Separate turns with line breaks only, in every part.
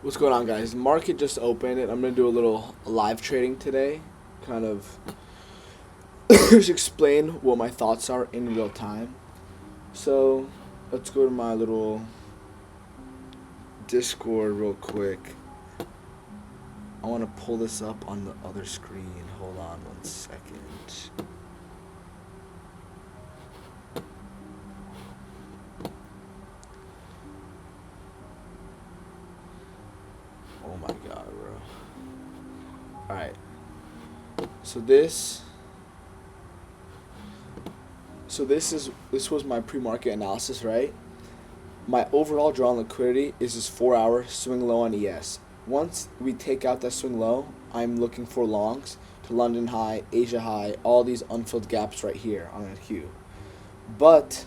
What's going on, guys? The market just opened, and I'm gonna do a little live trading today. Kind of just explain what my thoughts are in real time. So let's go to my little Discord real quick. I want to pull this up on the other screen. Hold on 1 second. Oh my god, bro. Alright. So this was my pre-market analysis, right? My overall draw on liquidity is this 4-hour swing low on ES. Once we take out that swing low, I'm looking for longs to London high, Asia high, all these unfilled gaps right here on a Q. But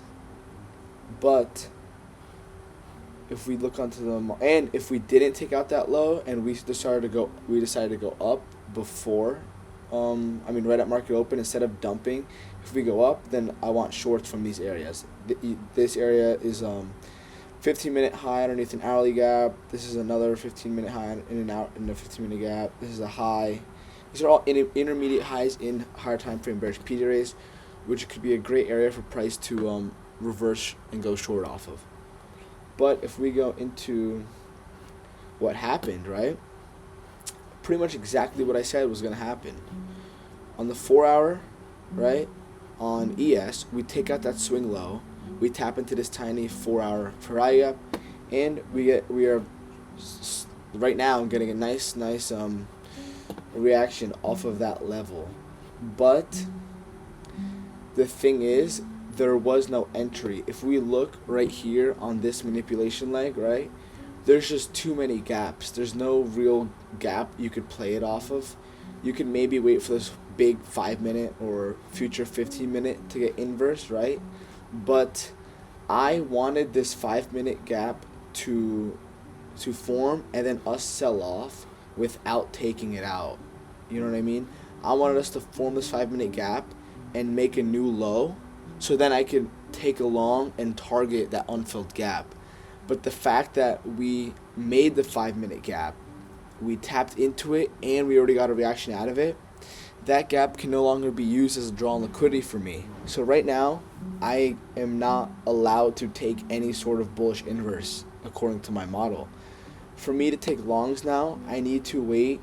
if we look onto and if we didn't take out that low and we decided to go up before, right at market open instead of dumping. If we go up, then I want shorts from these areas. This area is 15-minute high underneath an hourly gap. This is another 15-minute high in and out in a 15-minute gap. This is a high. These are all intermediate highs in higher time frame bearish PD rays, which could be a great area for price to reverse and go short off of. But if we go into what happened, right? Pretty much exactly what I said was going to happen. On the 4-hour, right, on ES, we take out that swing low. We tap into this tiny 4-hour Ferrari gap, and we are right now getting a nice reaction off of that level. But the thing is, there was no entry. If we look right here on this manipulation leg, right, there's just too many gaps. There's no real gap you could play it off of. You can maybe wait for this big 5-minute or future 15-minute to get inverse, right? But I wanted this 5-minute gap to form and then us sell off without taking it out. You know what I mean? I wanted us to form this 5-minute gap and make a new low, so then I could take a long and target that unfilled gap. But the fact that we made the 5-minute gap, we tapped into it, and we already got a reaction out of it, that gap can no longer be used as a draw on liquidity for me. So right now, I am not allowed to take any sort of bullish inverse according to my model. For me to take longs now, I need to wait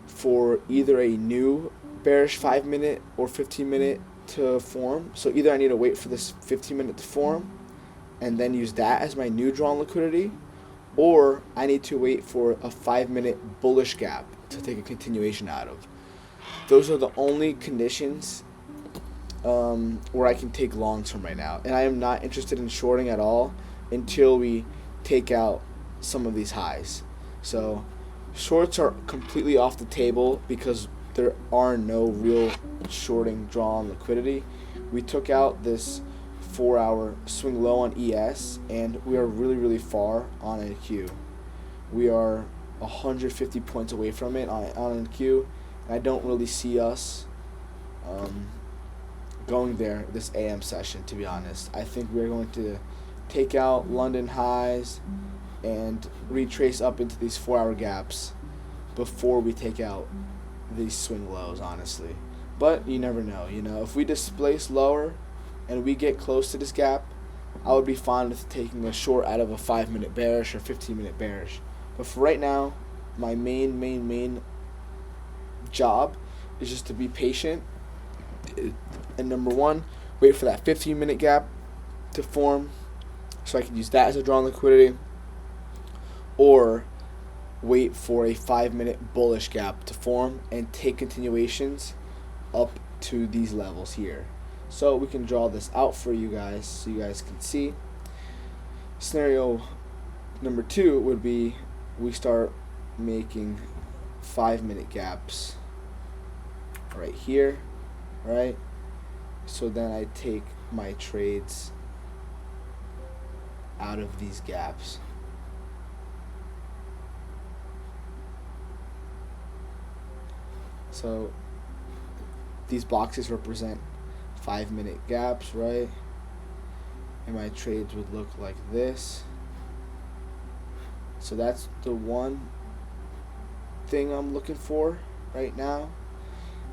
for either a new bearish 5-minute or 15-minute to form. So either I need to wait for this 15-minute to form and then use that as my new draw on liquidity, or I need to wait for a 5-minute bullish gap to take a continuation out of. Those are the only conditions where I can take longs from right now. And I am not interested in shorting at all until we take out some of these highs. So shorts are completely off the table because there are no real shorting draw on liquidity. We took out this 4-hour swing low on ES, and we are really far on NQ. We are 150 points away from it on NQ. I don't really see us going there this AM session, to be honest. I think we're going to take out London highs and retrace up into these 4-hour gaps before we take out these swing lows, honestly. But you never know, if we displace lower and we get close to this gap, I would be fine with taking a short out of a 5-minute bearish or 15-minute bearish. But for right now, my main job is just to be patient, and number one, wait for that 15-minute gap to form so I can use that as a draw on liquidity, or wait for a 5-minute bullish gap to form and take continuations up to these levels here. So we can draw this out for you guys so you guys can see. Scenario number 2 would be we start making 5-minute gaps right here, right? So then I take my trades out of these gaps. So these boxes represent 5-minute gaps, right? And my trades would look like this. So that's the one thing I'm looking for right now,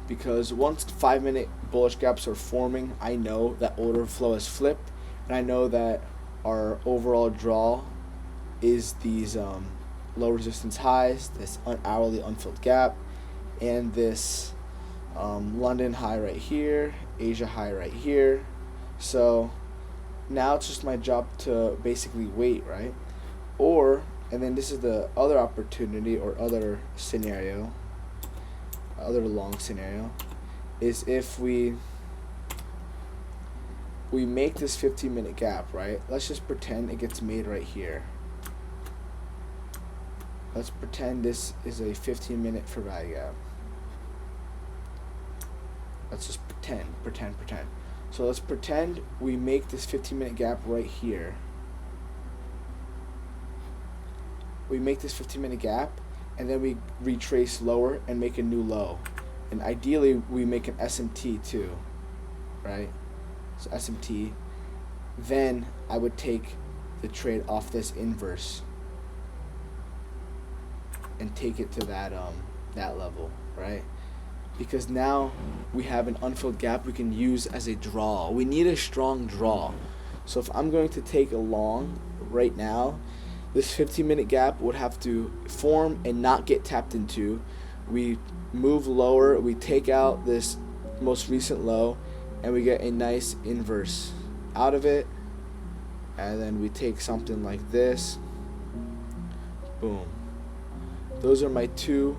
because once 5-minute bullish gaps are forming, I know that order flow is flipped, and I know that our overall draw is these low resistance highs, this hourly unfilled gap, and this London high right here, Asia high right here. So now it's just my job to basically wait, right? Or, and then this is the other opportunity or other scenario, other long scenario, is if we make this 15-minute gap, right? Let's just pretend it gets made right here. Let's pretend this is a 15-minute for value gap. Let's just pretend. So let's pretend we make this 15-minute gap right here. We make this 15-minute gap, and then we retrace lower and make a new low. And ideally, we make an SMT too, right? So SMT. Then I would take the trade off this inverse and take it to that level, right? Because now we have an unfilled gap we can use as a draw. We need a strong draw. So if I'm going to take a long right now, this 15-minute gap would have to form and not get tapped into. We move lower, we take out this most recent low, and we get a nice inverse out of it. And then we take something like this. Boom. Those are my two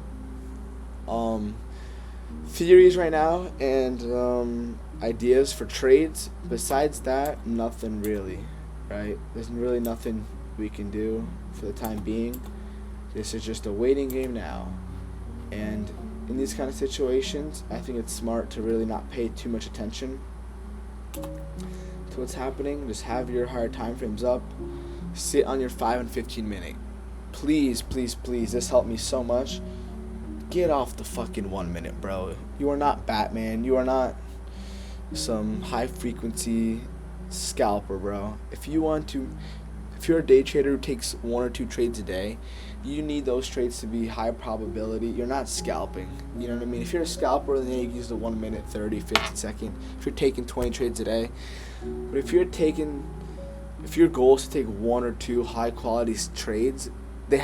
theories right now and ideas for trades. Besides that, nothing really, right? There's really nothing we can do for the time being. This is just a waiting game now. And in these kind of situations, I think it's smart to really not pay too much attention to what's happening. Just have your higher time frames up. Sit on your 5 and 15 minute. Please, this helped me so much. Get off the fucking 1 minute, bro. You are not Batman. You are not some high frequency scalper, bro. If you're a day trader who takes 1 or 2 trades a day, you need those trades to be high probability. You're not scalping. You know what I mean? If you're a scalper, then you use the 1 minute, 30, 50 second. If you're taking 20 trades a day. But if your goal is to take 1 or 2 high quality trades, the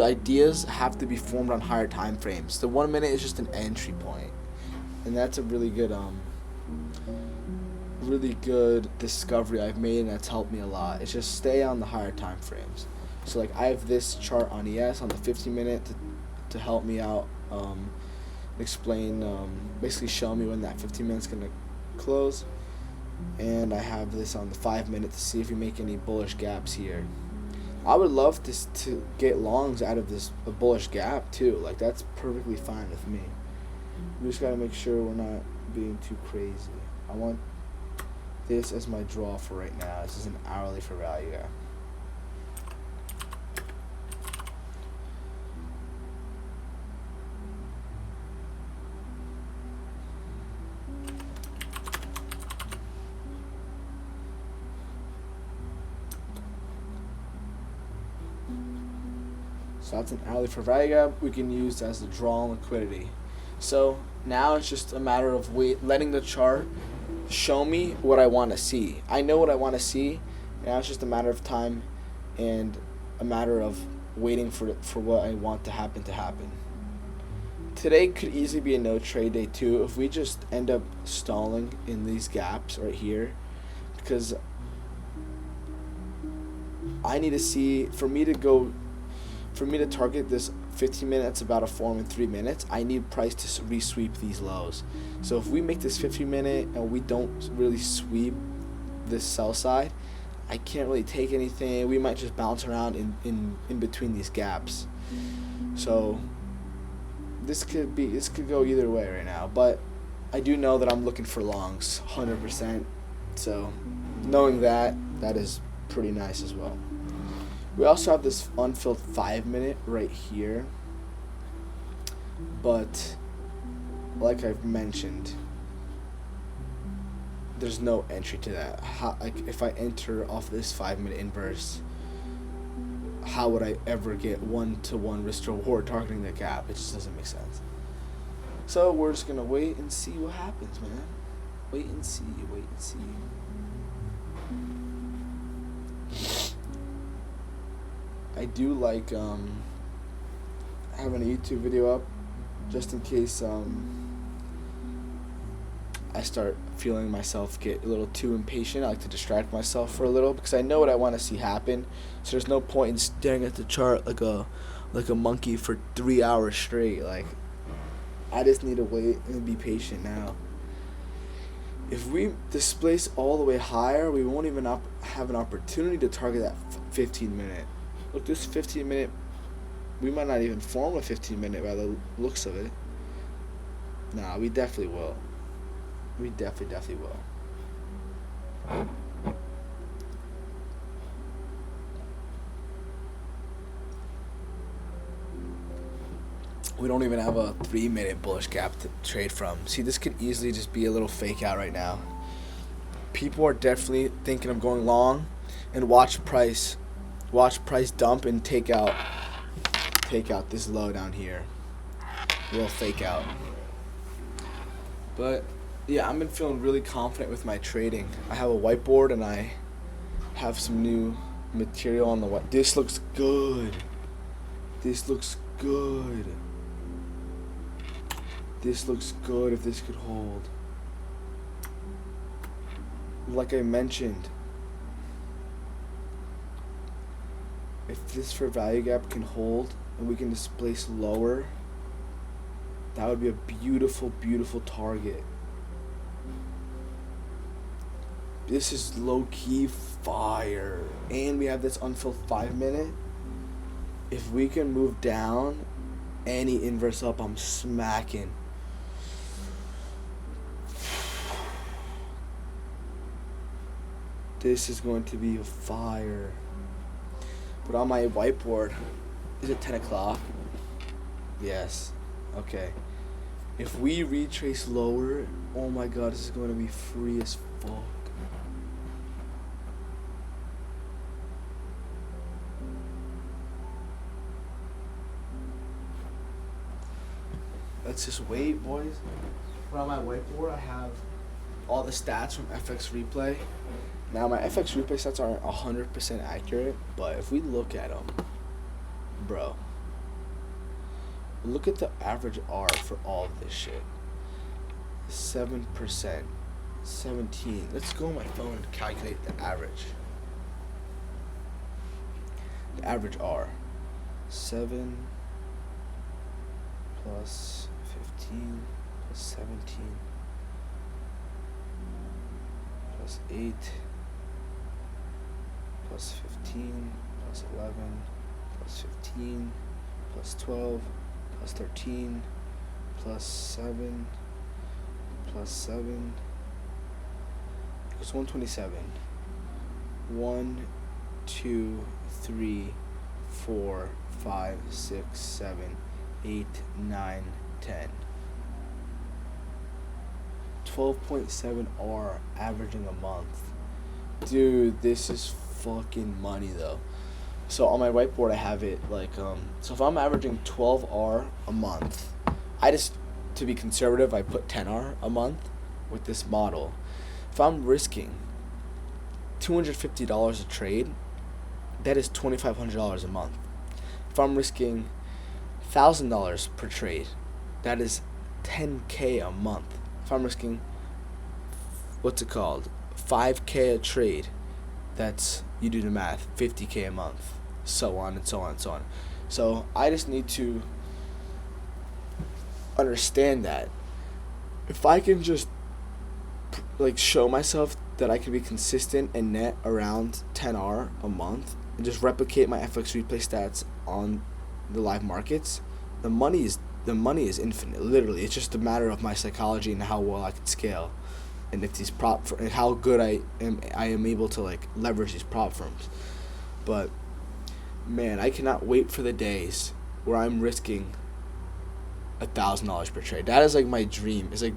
ideas have to be formed on higher time frames. The 1 minute is just an entry point. And that's a really good discovery I've made, and that's helped me a lot. It's just stay on the higher time frames. So like I have this chart on ES on the 15 minute to help me out, explain, basically show me when that 15 minutes gonna close. And I have this on the 5 minute to see if you make any bullish gaps here. I would love to get longs out of this bullish gap too. Like that's perfectly fine with me. We just gotta make sure we're not being too crazy. I want this as my draw for right now. This is an hourly for value gap. So that's an hourly for value gap we can use as the draw on liquidity. So now it's just a matter of letting the chart show me what I want to see. I know what I want to see. Now it's just a matter of time and a matter of waiting for what I want to happen to happen. Today could easily be a no trade day too if we just end up stalling in these gaps right here, because I need to see, for me to target this 15 minutes about a form in 3 minutes, I need price to resweep these lows. So if we make this 15 minute and we don't really sweep this sell side, I can't really take anything. We might just bounce around in between these gaps. So this could go either way right now, but I do know that I'm looking for longs 100%. So knowing that is pretty nice as well. We also have this unfilled 5 minute right here, but like I've mentioned, there's no entry to that. Like if I enter off this 5 minute inverse, how would I ever get 1-to-1 risk to reward targeting the gap? It just doesn't make sense. So we're just gonna wait and see what happens, man. Wait and see. I do like having a YouTube video up just in case I start feeling myself get a little too impatient. I like to distract myself for a little because I know what I want to see happen. So there's no point in staring at the chart like a monkey for 3 hours straight. Like, I just need to wait and be patient now. If we displace all the way higher, we won't even have an opportunity to target that 15-minute. Look, this 15-minute, we might not even form a 15-minute by the looks of it. Nah, we definitely will. We definitely will. We don't even have a 3-minute bullish gap to trade from. See, this could easily just be a little fake out right now. People are definitely thinking of going long, and watch price dump and take out this low down here. A little fake out. But yeah, I've been feeling really confident with my trading. I have a whiteboard and I have some new material on the white. This looks good. This looks good if this could hold. Like I mentioned, if this fair value gap can hold and we can displace lower, that would be a beautiful, beautiful target. This is low-key fire. And we have this unfilled 5-minute. If we can move down, any inverse up, I'm smacking. This is going to be a fire. But on my whiteboard, is it 10 o'clock? Yes. Okay. If we retrace lower, oh my god, this is going to be free as fuck. Let's just wait, boys. But on my whiteboard, I have all the stats from FX Replay. Now, my FX Replay stats aren't 100% accurate, but if we look at them, bro, look at the average R for all of this shit. 7%, 17. Let's go on my phone and calculate the average. The average R. 7 plus 15 plus 17 plus 8 plus 15 plus 11 plus 15 plus 12 plus 13 plus 7 plus 7 equals 127. 1, 2, 3, 4, 5, 6, 7, 8, 9, 10. 12.7 R averaging a month. Dude, this is fucking money though. So on my whiteboard I have it like so if I'm averaging 12 R a month, I just, to be conservative, I put 10 R a month with this model. If I'm risking $250 a trade, that is $2,500 a month. If I'm risking $1,000 per trade, that is $10K a month. If I'm risking, what's it called, $5K a trade, that's, you do the math, $50K a month, so on and so on and so on. So I just need to understand that if I can just like show myself that I can be consistent and net around 10R a month and just replicate my FX replay stats on the live markets, the money is infinite. Literally, it's just a matter of my psychology and how well I can scale, and if these and how good I am able to like leverage these prop firms. But man, I cannot wait for the days where I'm risking $1,000 per trade. That is like my dream. Is like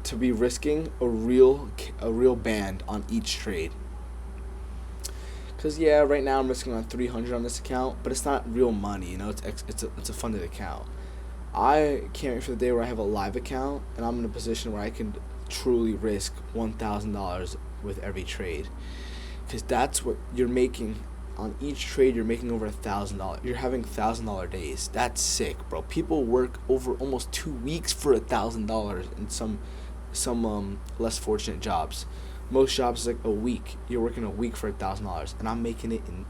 to be risking a real band on each trade. Cause yeah, right now I'm risking on 300 on this account, but it's not real money. You know, it's a funded account. I can't wait for the day where I have a live account and I'm in a position where I can truly risk $1,000 with every trade, because that's what you're making on each trade. You're making over $1,000. You're having $1,000 days. That's sick, bro. People work over almost 2 weeks for $1,000 in some less fortunate jobs. Most jobs is like a week. You're working a week for $1,000, and I'm making it in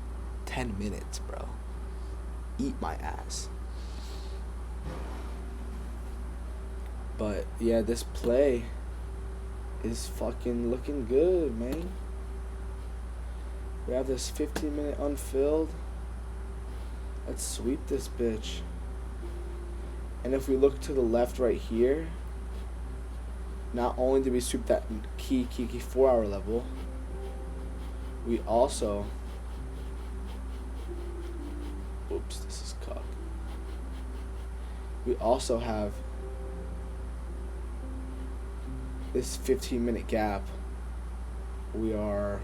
10 minutes, bro. Eat my ass. But yeah, this play is fucking looking good, man. We have this 15-minute unfilled. Let's sweep this bitch. And if we look to the left right here, not only did we sweep that key 4-hour level, we also, oops, this is cocked. We also have this 15-minute gap. We are,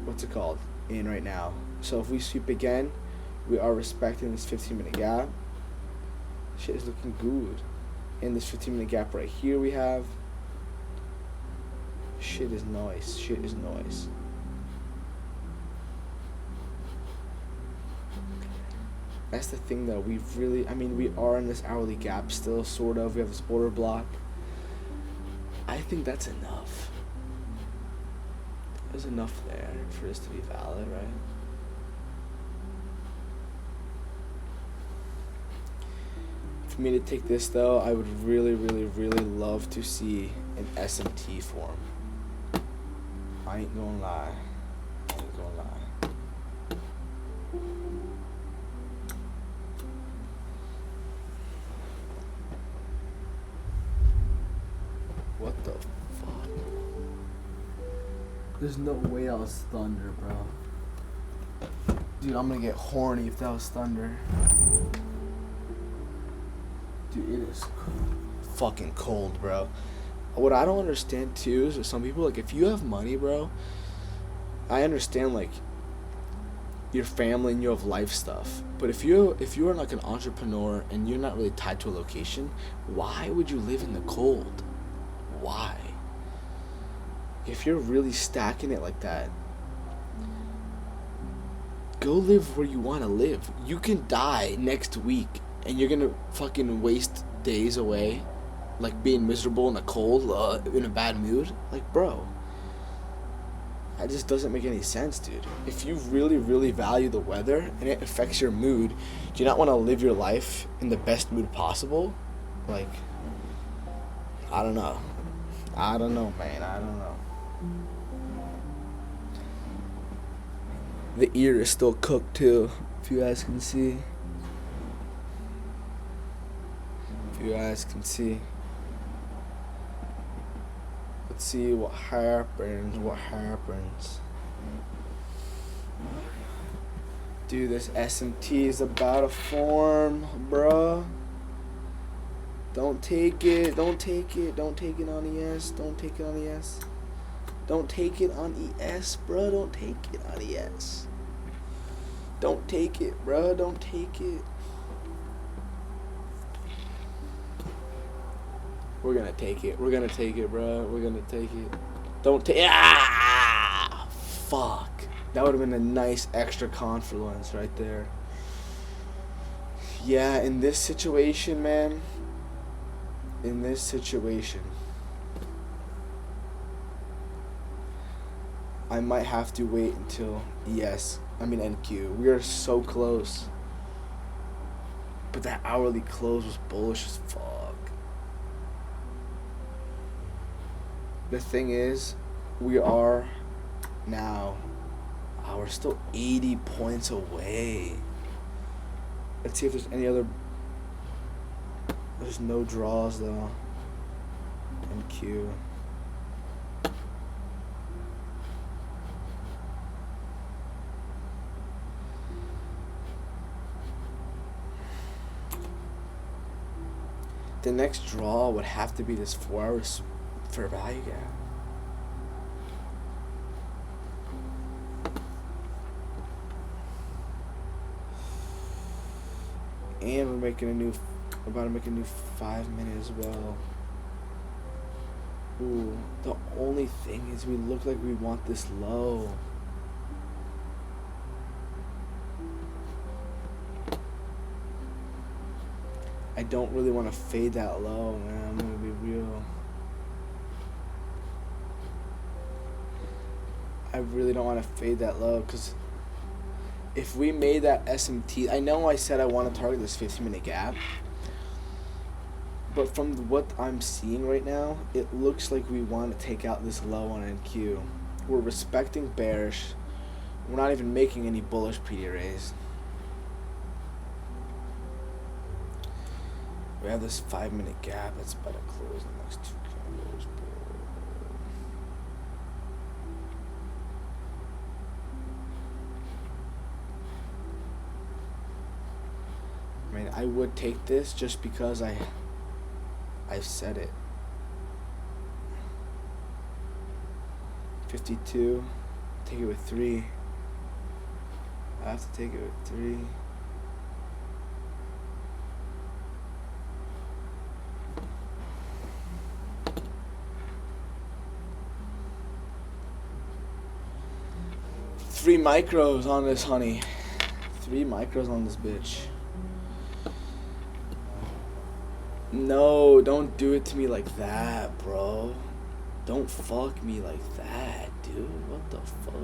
what's it called, in right now. So if we sweep again, we are respecting this 15-minute gap. Shit is looking good. In this 15-minute gap right here we have, shit is nice. Shit is nice. That's the thing though, we've really, I mean, we are in this hourly gap still, sort of. We have this order block. I think that's enough. There's enough there for this to be valid, right? For me to take this though, I would really, really, really love to see an SMT form. I ain't gonna lie. What the fuck? There's no way that was thunder, bro. Dude, I'm gonna get horny if that was thunder. Dude, it is fucking cold, bro. What I don't understand too is with some people, like, if you have money, bro, I understand, like, your family and you have life stuff. But if you are like an entrepreneur and you're not really tied to a location, why would you live in the cold? Why? If you're really stacking it like that, go live where you want to live. You can die next week and you're gonna fucking waste days away, like being miserable in the cold, in a bad mood. Like, bro, that just doesn't make any sense, dude. If you really, really value the weather and it affects your mood, do you not want to live your life in the best mood possible? Like, I don't know, man. I don't know. The ear is still cooked too, if you guys can see. Let's see what happens. Dude, this SMT is about to form, bruh. Don't take it on ES. Don't take it on ES, bro. Don't take it on ES. Don't take it, bro. Don't take it. We're gonna take it, bro. We're gonna take it. Don't take. Ah! Fuck. That would have been a nice extra confluence right there. Yeah, in this situation, man. I might have to wait until NQ. We are so close. But that hourly close was bullish as fuck. The thing is, we're still 80 points away. Let's see if there's any other. There's no draws though. NQ. The next draw would have to be this 4 hours fair value gap. And we're about to make a new 5 minute as well. Ooh, the only thing is we look like we want this low. I don't really want to fade that low, man. I'm gonna be real. I really don't want to fade that low, because if we made that SMT, I know I said I want to target this 15-minute gap, but from what I'm seeing right now, it looks like we want to take out this low on NQ. We're respecting bearish. We're not even making any bullish PDRAs. We have this 5-minute gap that's about to close in the next 2 candles. I mean, I would take this just because I've said it. 52. Take it with 3. I have to take it with 3. Three micros on this, honey. 3 micros on this bitch. No, don't do it to me like that, bro. Don't fuck me like that, dude. What the fuck?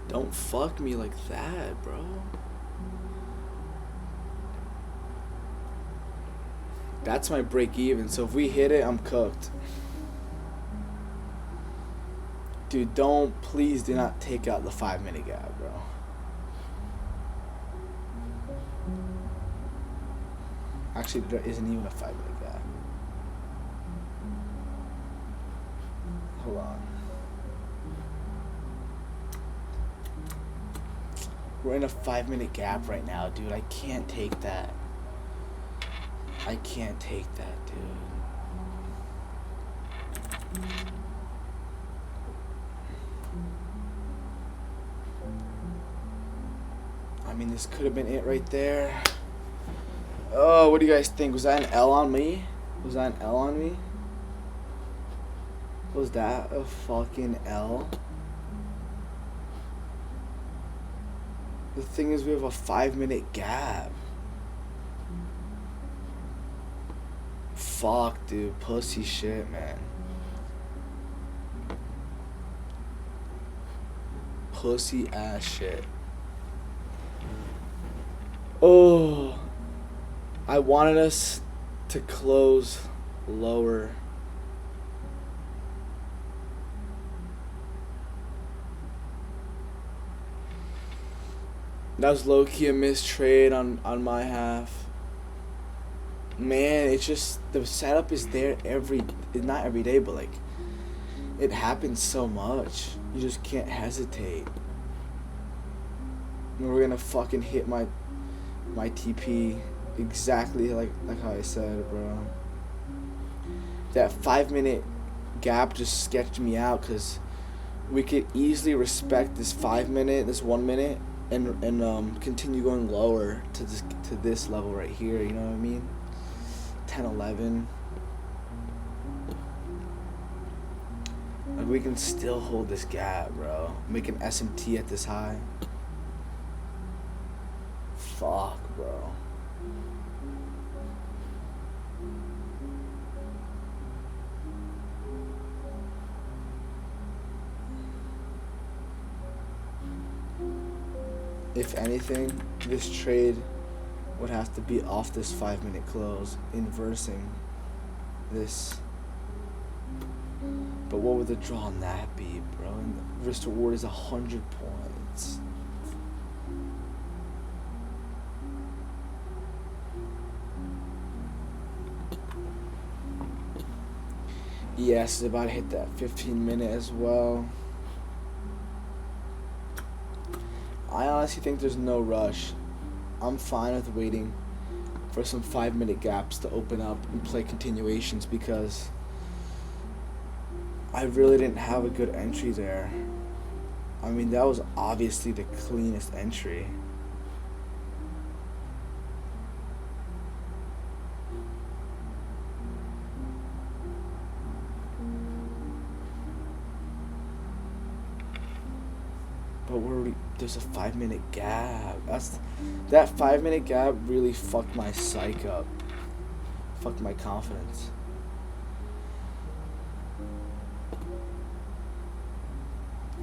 Don't fuck me like that, bro. That's my break even, so if we hit it, I'm cooked. Dude, please do not take out the 5-minute gap, bro. Actually, there isn't even a 5-minute gap. Hold on. We're in a 5-minute gap right now, dude. I can't take that. I can't take that, dude. I mean, this could have been it right there. Oh, what do you guys think? Was that an L on me? Was that an L on me? Was that a fucking L? The thing is, we have a 5-minute gap. Fuck, dude. Pussy shit, man. Pussy ass shit. Oh, I wanted us to close lower. That was low-key a missed trade on my half. Man, it's just, the setup is there not every day, but like, it happens so much. You just can't hesitate. And we're gonna fucking hit my TP exactly like how I said, bro. That 5-minute gap just sketched me out, because we could easily respect this 5-minute, this 1 minute, and continue going lower to this level right here. You know what I mean? 10, 11. Like, we can still hold this gap, bro. Make an SMT at this high. Fuck, bro. If anything, this trade would have to be off this 5-minute close, inversing this. But what would the draw on that be, bro? And the risk reward is 100 points. Yes, it's about to hit that 15-minute as well. I honestly think there's no rush. I'm fine with waiting for some 5-minute gaps to open up and play continuations, because I really didn't have a good entry there. I mean, that was obviously the cleanest entry. But there's a 5-minute gap. That 5-minute gap really fucked my psyche up. Fucked my confidence.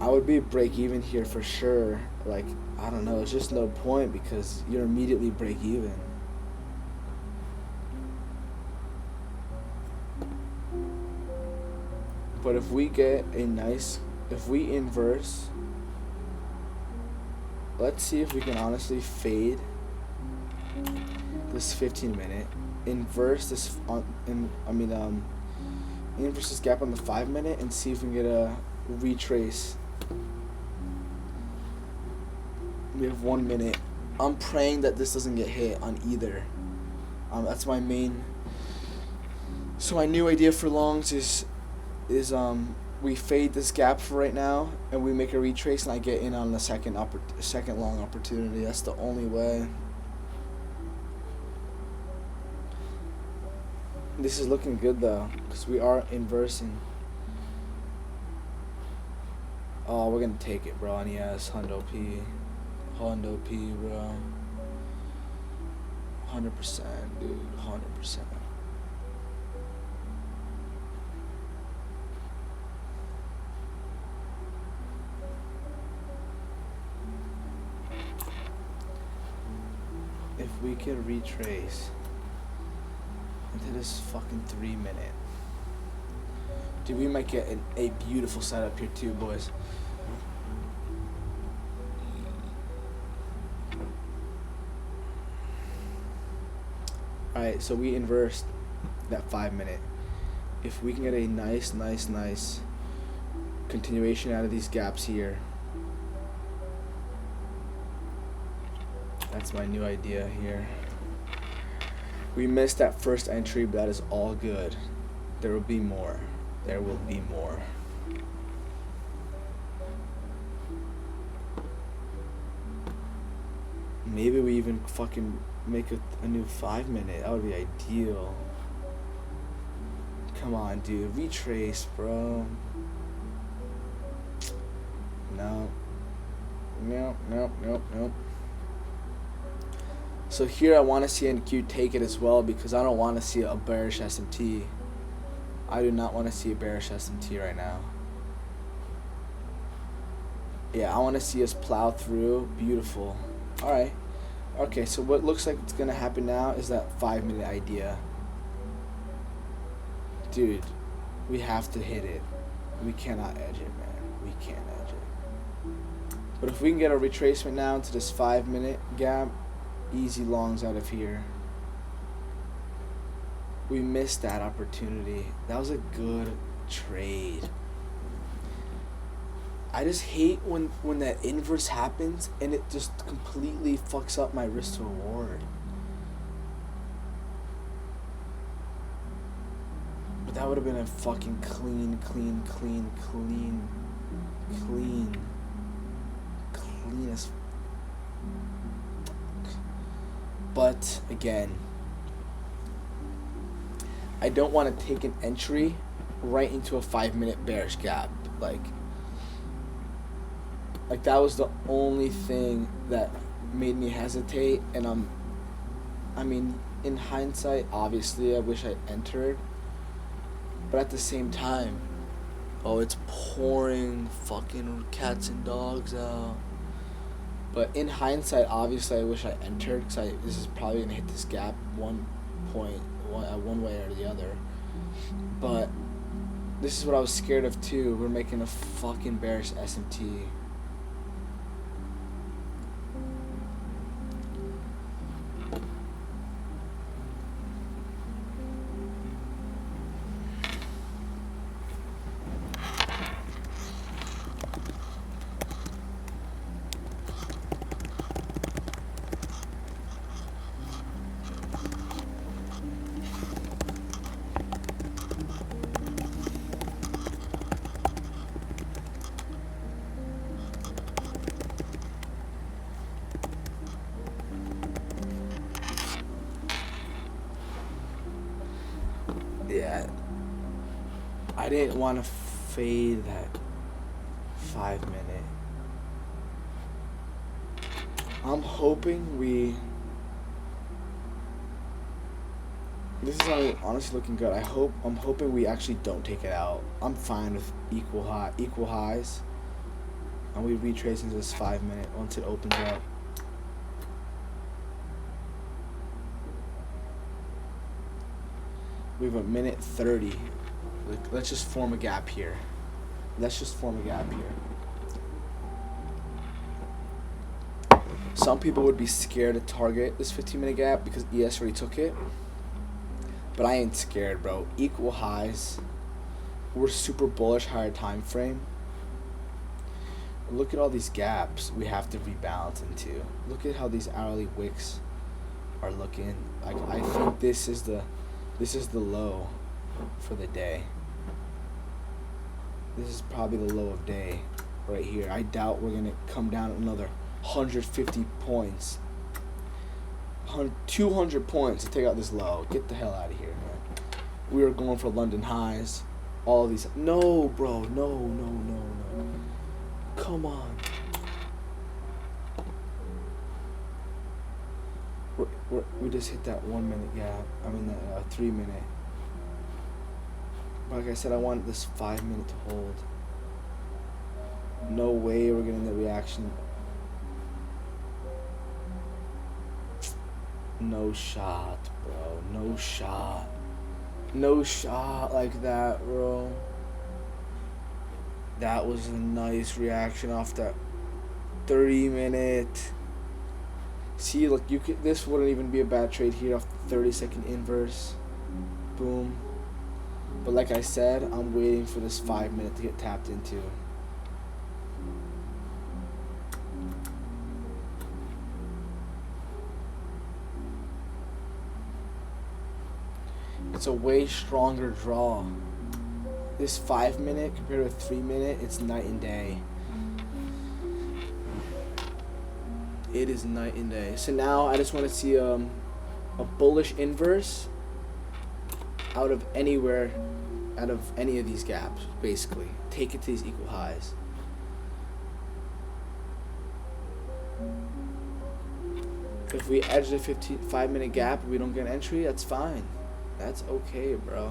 I would be break even here for sure. Like, I don't know, it's just no point because you're immediately break even. But if we inverse, let's see if we can honestly fade this 15-minute, inverse this inverse this gap on the 5-minute and see if we can get a retrace. We have 1 minute. I'm praying that this doesn't get hit on either. That's my main. So my new idea for longs is we fade this gap for right now and we make a retrace and I get in on the second long opportunity. That's the only way. This is looking good though because we are inversing. Oh, we're gonna take it, bro. And yes, Hundo P, bro. 100%, dude. 100%. If we could retrace into this fucking 3-minute, dude, we might get a beautiful setup here too, boys. Alright, so we inversed that 5-minute. If we can get a nice continuation out of these gaps here, that's my new idea here. We missed that first entry, but that is all good. There will be more. There will be more. Maybe we even fucking make a new 5-minute. That would be ideal. Come on, dude. Retrace, bro. No. Nope. So here I want to see NQ take it as well because I don't want to see a bearish SMT. I do not want to see a bearish SMT right now. Yeah, I want to see us plow through. Beautiful. Alright. Okay, so what looks like it's going to happen now is that 5-minute idea. Dude, we have to hit it. We cannot edge it, man. We can't edge it. But if we can get a retracement now into this 5-minute gap, easy longs out of here. We missed that opportunity. That was a good trade. I just hate when that inverse happens and it just completely fucks up my risk to reward. But that would have been a fucking clean as. But again, I don't want to take an entry right into a 5-minute bearish gap. Like that was the only thing that made me hesitate. And I mean, in hindsight, obviously, I wish I entered. But at the same time, oh, it's pouring fucking cats and dogs out. But in hindsight, obviously, I wish I entered because this is probably gonna hit this gap one way or the other. But this is what I was scared of too. We're making a fucking bearish SMT. Yeah. I didn't want to fade that 5 minute. I'm hoping we... This is honestly looking good. I'm hoping we actually don't take it out. I'm fine with equal highs. And we retrace into this 5 minute once it opens up. We have a minute 30. Let's just form a gap here. Some people would be scared to target this 15-minute gap because ES already took it. But I ain't scared, bro. Equal highs. We're super bullish higher time frame. Look at all these gaps we have to rebalance into. Look at how these hourly wicks are looking. Like, I think this is the low for the day. This is probably the low of day right here. I doubt we're gonna come down another 150 points. 200 points to take out this low. Get the hell out of here, man. We were going for London highs. All of these. No, bro. No. Come on. We just hit that 1 minute gap. I mean, that 3 minute. Like I said, I want this 5 minute to hold. No way we're getting the reaction. No shot, bro. No shot. No shot like that, bro. That was a nice reaction off that 30 minute. See, look, this wouldn't even be a bad trade here off the 30-second inverse. Boom. But like I said, I'm waiting for this 5 minute to get tapped into. It's a way stronger draw. This 5 minute compared to a 3 minute, it's night and day. It is night and day. So now I just want to see a bullish inverse out of any of these gaps, basically. Take it to these equal highs. If we edge the 5 minute gap and we don't get an entry, that's fine. That's okay, bro.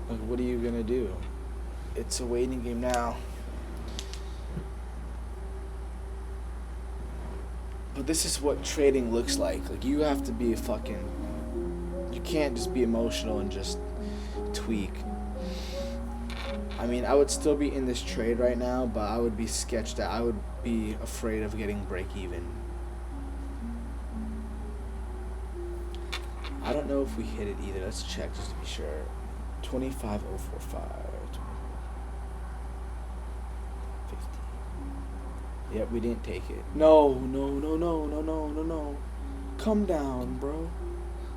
Like, what are you gonna do? It's a waiting game now. But this is what trading looks like. Like, you have to be you can't just be emotional and just tweak. I mean, I would still be in this trade right now, but I would be sketched out. I would be afraid of getting break even. I don't know if we hit it either. Let's check just to be sure. 25045. 50. Yep, we didn't take it. No. Calm down, bro.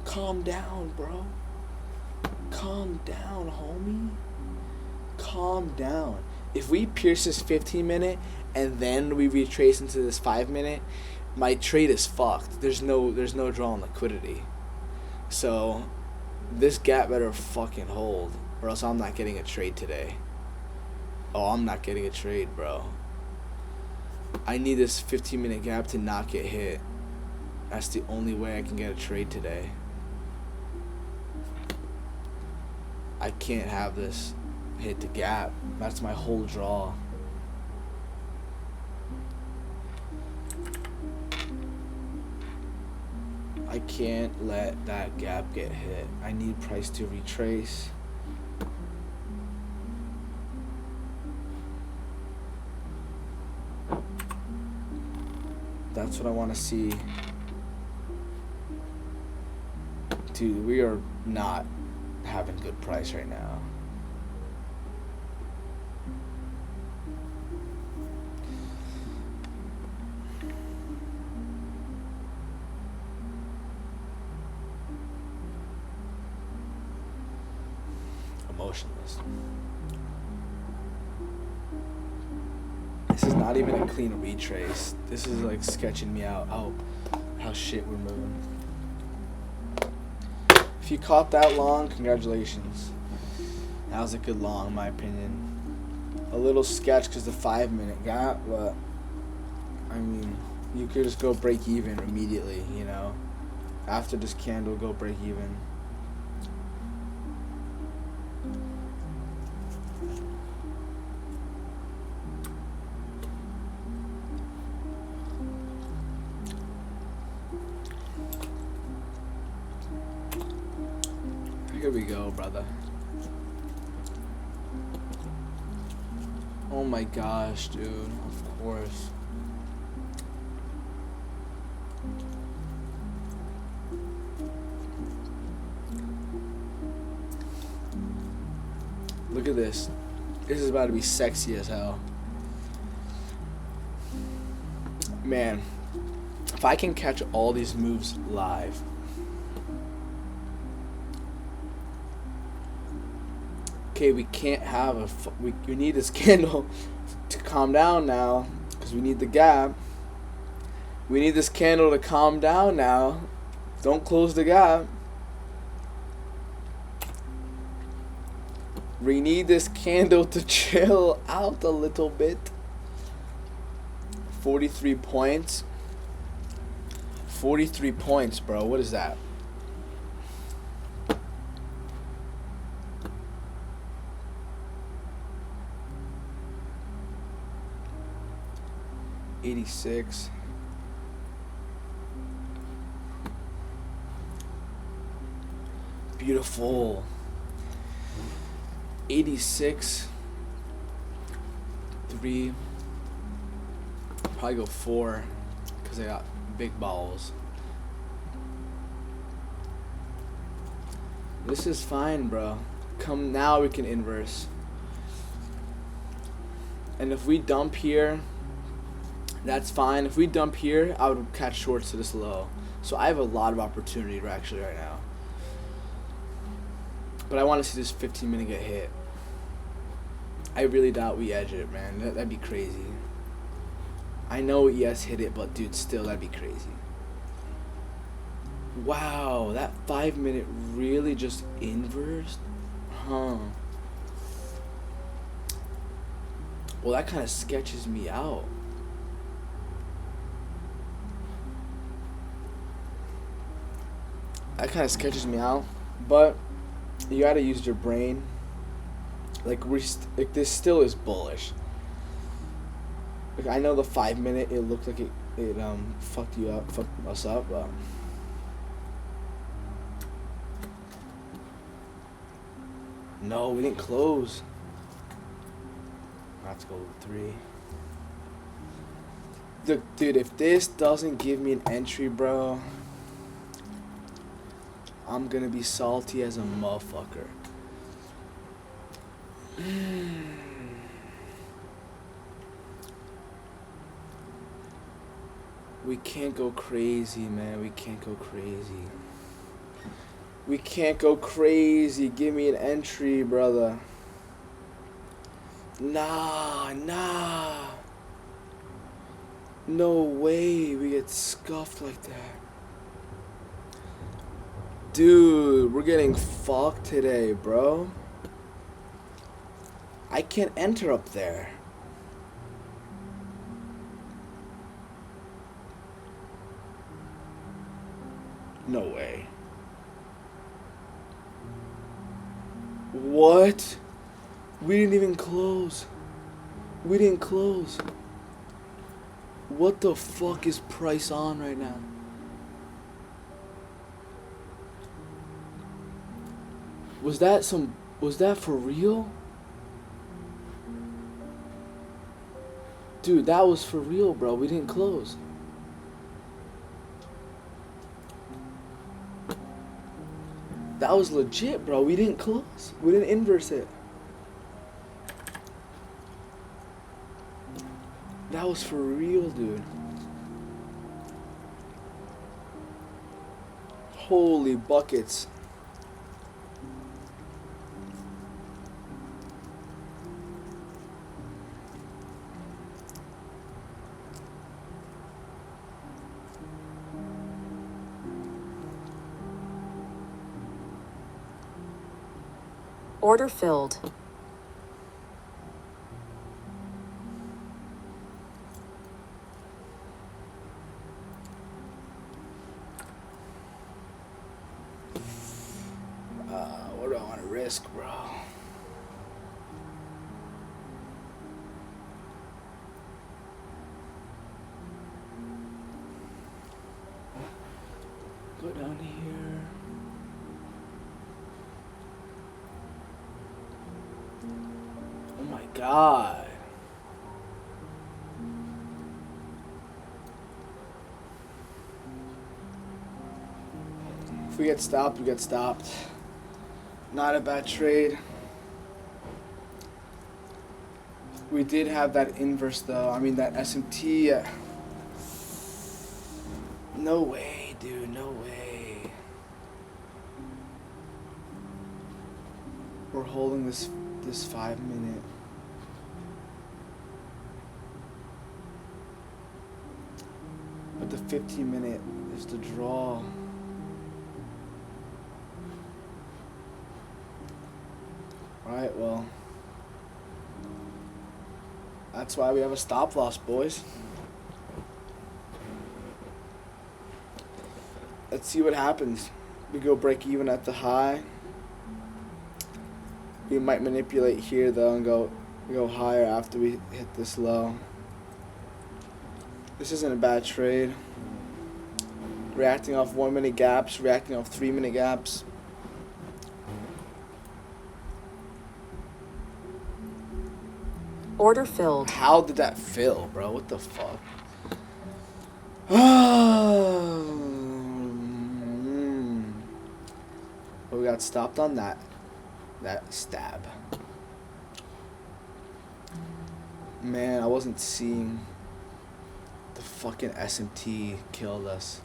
Calm down, homie. Calm down. If we pierce this 15 minute and then we retrace into this 5 minute, my trade is fucked. There's no draw on liquidity. So this gap better fucking hold, or else I'm not getting a trade today. Oh, I'm not getting a trade, bro. I need this 15 minute gap to not get hit. That's the only way I can get a trade today. I can't have this hit the gap. That's my whole draw. I can't let that gap get hit. I need price to retrace. That's what I want to see. Dude, we are not having good price right now. Emotionless. This is not even a clean retrace. This is like sketching me out how shit we're moving. If you caught that long, congratulations. That was a good long, in my opinion. A little sketch because the 5-minute gap, but I mean, you could just go break even immediately, you know. After this candle, go break even. Here we go, brother. Oh my gosh, dude. Of course. Look at this. This is about to be sexy as hell. Man, if I can catch all these moves live. Okay, we can't have we need this candle to calm down now because we need the gap. We need this candle to calm down now. Don't close the gap. We need this candle to chill out a little bit. 43 points. 43 points, bro. What is that? $86. Beautiful. 86. 3. Probably go 4 because I got big balls. This is fine, bro. Come now, we can inverse. And if we dump here, that's fine. If we dump here, I would catch shorts to this low. So I have a lot of opportunity actually right now. But I want to see this 15-minute get hit. I really doubt we edge it, man. That'd be crazy. I know ES hit it, but dude, still, that'd be crazy. Wow, that 5-minute really just inversed? Huh. Well, that kind of sketches me out. That kind of sketches me out, but you gotta use your brain. Like like this still is bullish. Like I know the 5-minute it looked like it fucked us up, but no, we didn't close. Let's go 3. Look, dude, if this doesn't give me an entry, bro, I'm gonna be salty as a motherfucker. We can't go crazy, man. We can't go crazy. We can't go crazy. Give me an entry, brother. Nah. No way we get scuffed like that. Dude, we're getting fucked today, bro. I can't enter up there. No way. What? We didn't even close. We didn't close. What the fuck is price on right now? Was that for real? Dude, that was for real, bro. We didn't close. That was legit, bro. We didn't close. We didn't inverse it. That was for real, dude. Holy buckets.
Order filled.
What do I want to risk, bro? Go down here. Oh my god. If we get stopped, we get stopped. Not a bad trade. We did have that inverse though. I mean that SMT. No way, dude. No way. We're holding this 5 minute. But the 15 minute is the draw. Alright, well. That's why we have a stop loss, boys. Let's see what happens. We go break even at the high. We might manipulate here though and go higher after we hit this low. This isn't a bad trade. Reacting off 1 minute gaps, reacting off 3 minute gaps.
Order filled.
How did that fill, bro? What the fuck? But we got stopped on that stab. Man, I wasn't seeing the fucking SMT killed us.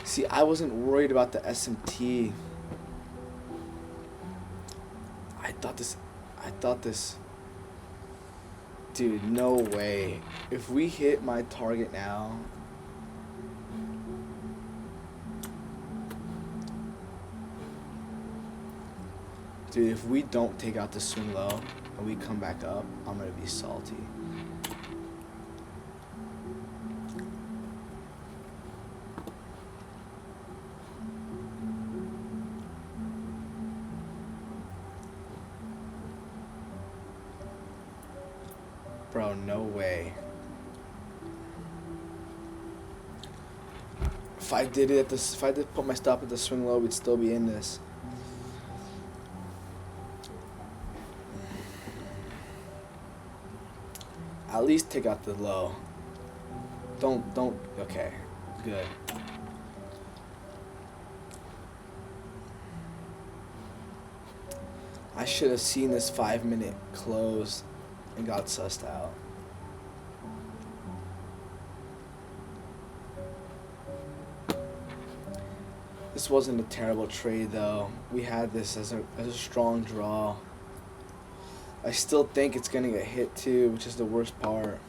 See, I wasn't worried about the SMT. I thought this. Dude, no way. If we hit my target now. Dude, if we don't take out the swing low and we come back up, I'm gonna be salty. Bro, no way. If I did put my stop at the swing low, we'd still be in this. At least take out the low. Don't, okay, good. I should have seen this 5 minute close and got sussed out. This wasn't a terrible trade though. We had this as a strong draw. I still think it's gonna get hit too, which is the worst part.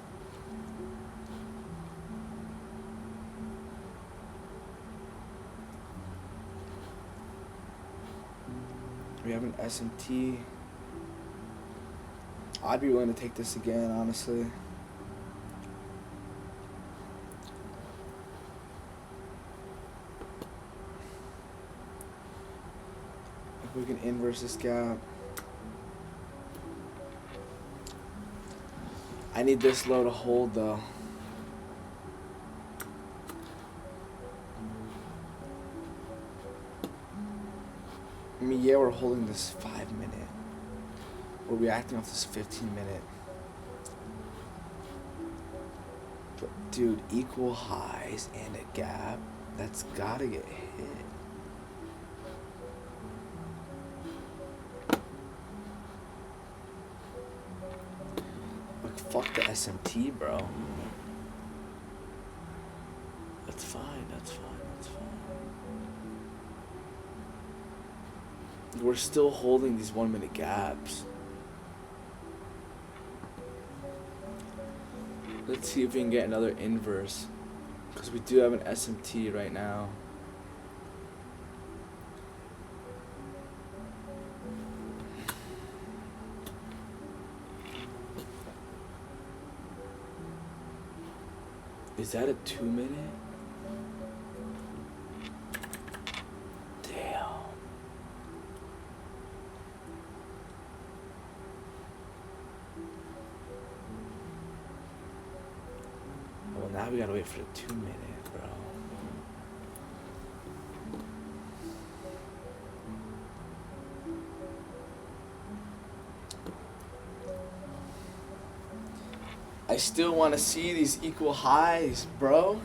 We have an S&T. I'd be willing to take this again, honestly. If we can inverse this gap. I need this low to hold though. I mean, yeah, we're holding this 5 minute. We're reacting off this 15 minute. But dude, equal highs and a gap, that's gotta get hit. Like, fuck the SMT, bro. That's fine, that's fine, that's fine. We're still holding these 1 minute gaps. Let's see if we can get another inverse, because we do have an SMT right now. Is that a 2 minute? Damn. Well, now we gotta wait for the 2 minute, bro. I still want to see these equal highs, bro.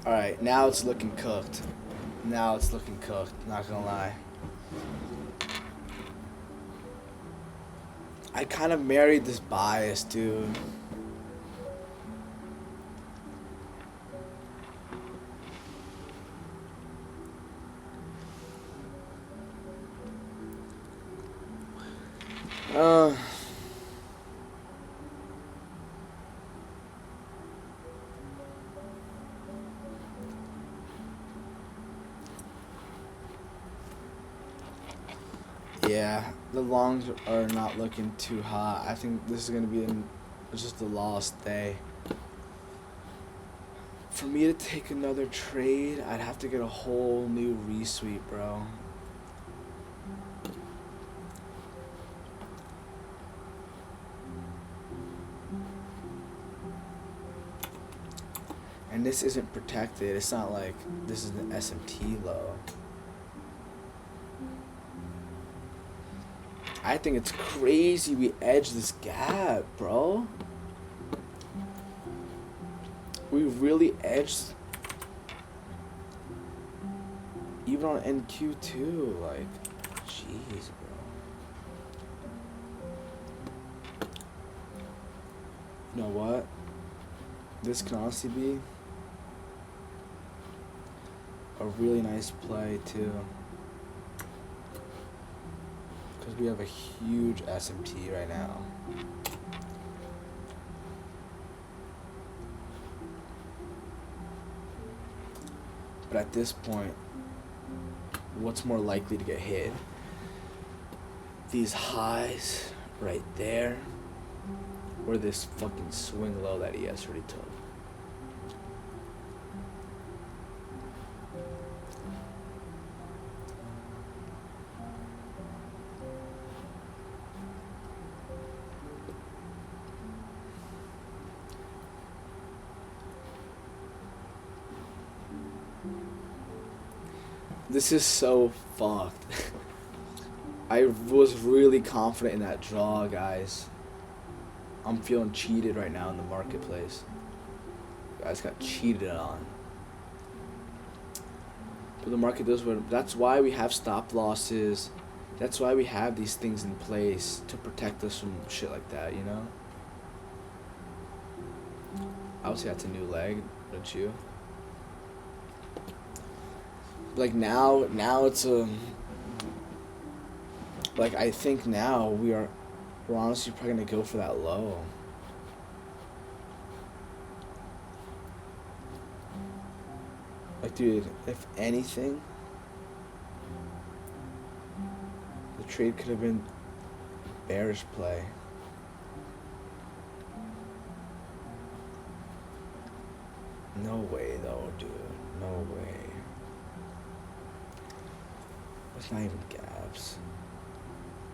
Alright, now it's looking cooked. Now it's looking cooked, not gonna lie. I kind of married this bias, dude. Yeah, the longs are not looking too hot. I think this is gonna be just a lost day. For me to take another trade, I'd have to get a whole new resweep, bro. And this isn't protected. It's not like this is an SMT low. I think it's crazy we edged this gap, bro. We really edged. Even on NQ too, like, jeez, bro. You know what? This can honestly be a really nice play too. Because we have a huge SMT right now. But at this point, what's more likely to get hit? These highs right there, or this fucking swing low that ES already took? This is so fucked. I was really confident in that draw, guys. I'm feeling cheated right now in the marketplace. Guys got cheated on. But the market does what. That's why we have stop losses. That's why we have these things in place to protect us from shit like that, you know? I would say that's a new leg, don't you? Like now it's a, like I think now we're honestly probably gonna go for that low. Like, dude, if anything, the trade could have been bearish play. No way though, dude. No way. It's not even gaps.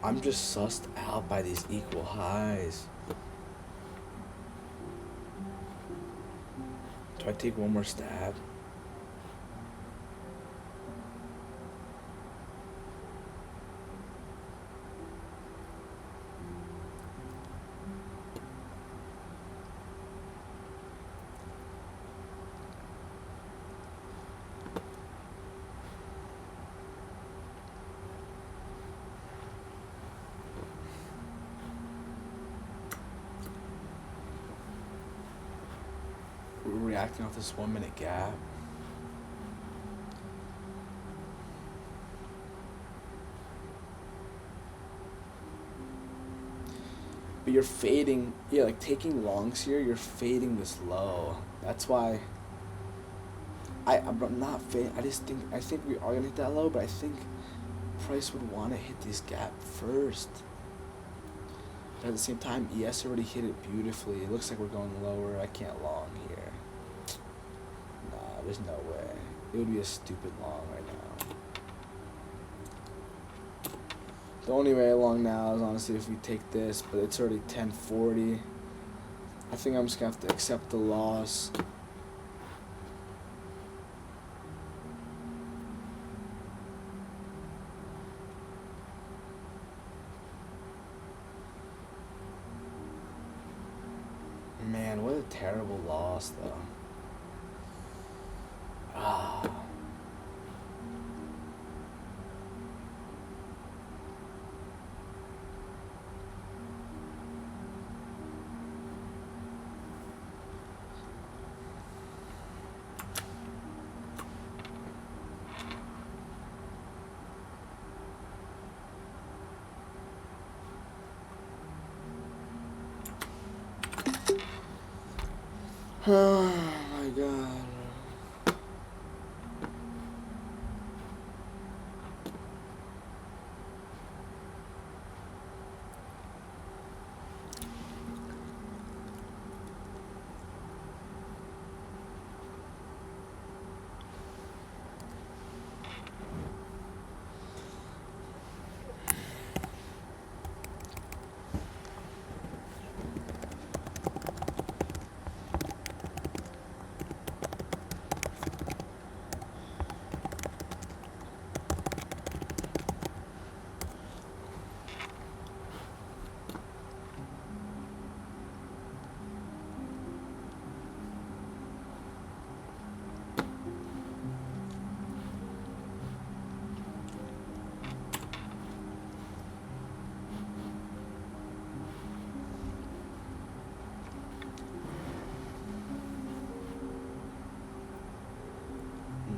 I'm just sussed out by these equal highs. Do I take one more stab? Reacting off this 1 minute gap. But you're fading, yeah, like taking longs here, you're fading this low. That's why I'm not fading. I think we are gonna hit that low, but I think price would want to hit this gap first. But at the same time, ES already hit it beautifully. It looks like we're going lower. I can't long here. there's no way. It would be a stupid long right now. The only way along now is honestly if we take this, but it's already 10:40. I think I'm just gonna have to accept the loss. Man, what a terrible loss, though. Ah. Oh my god.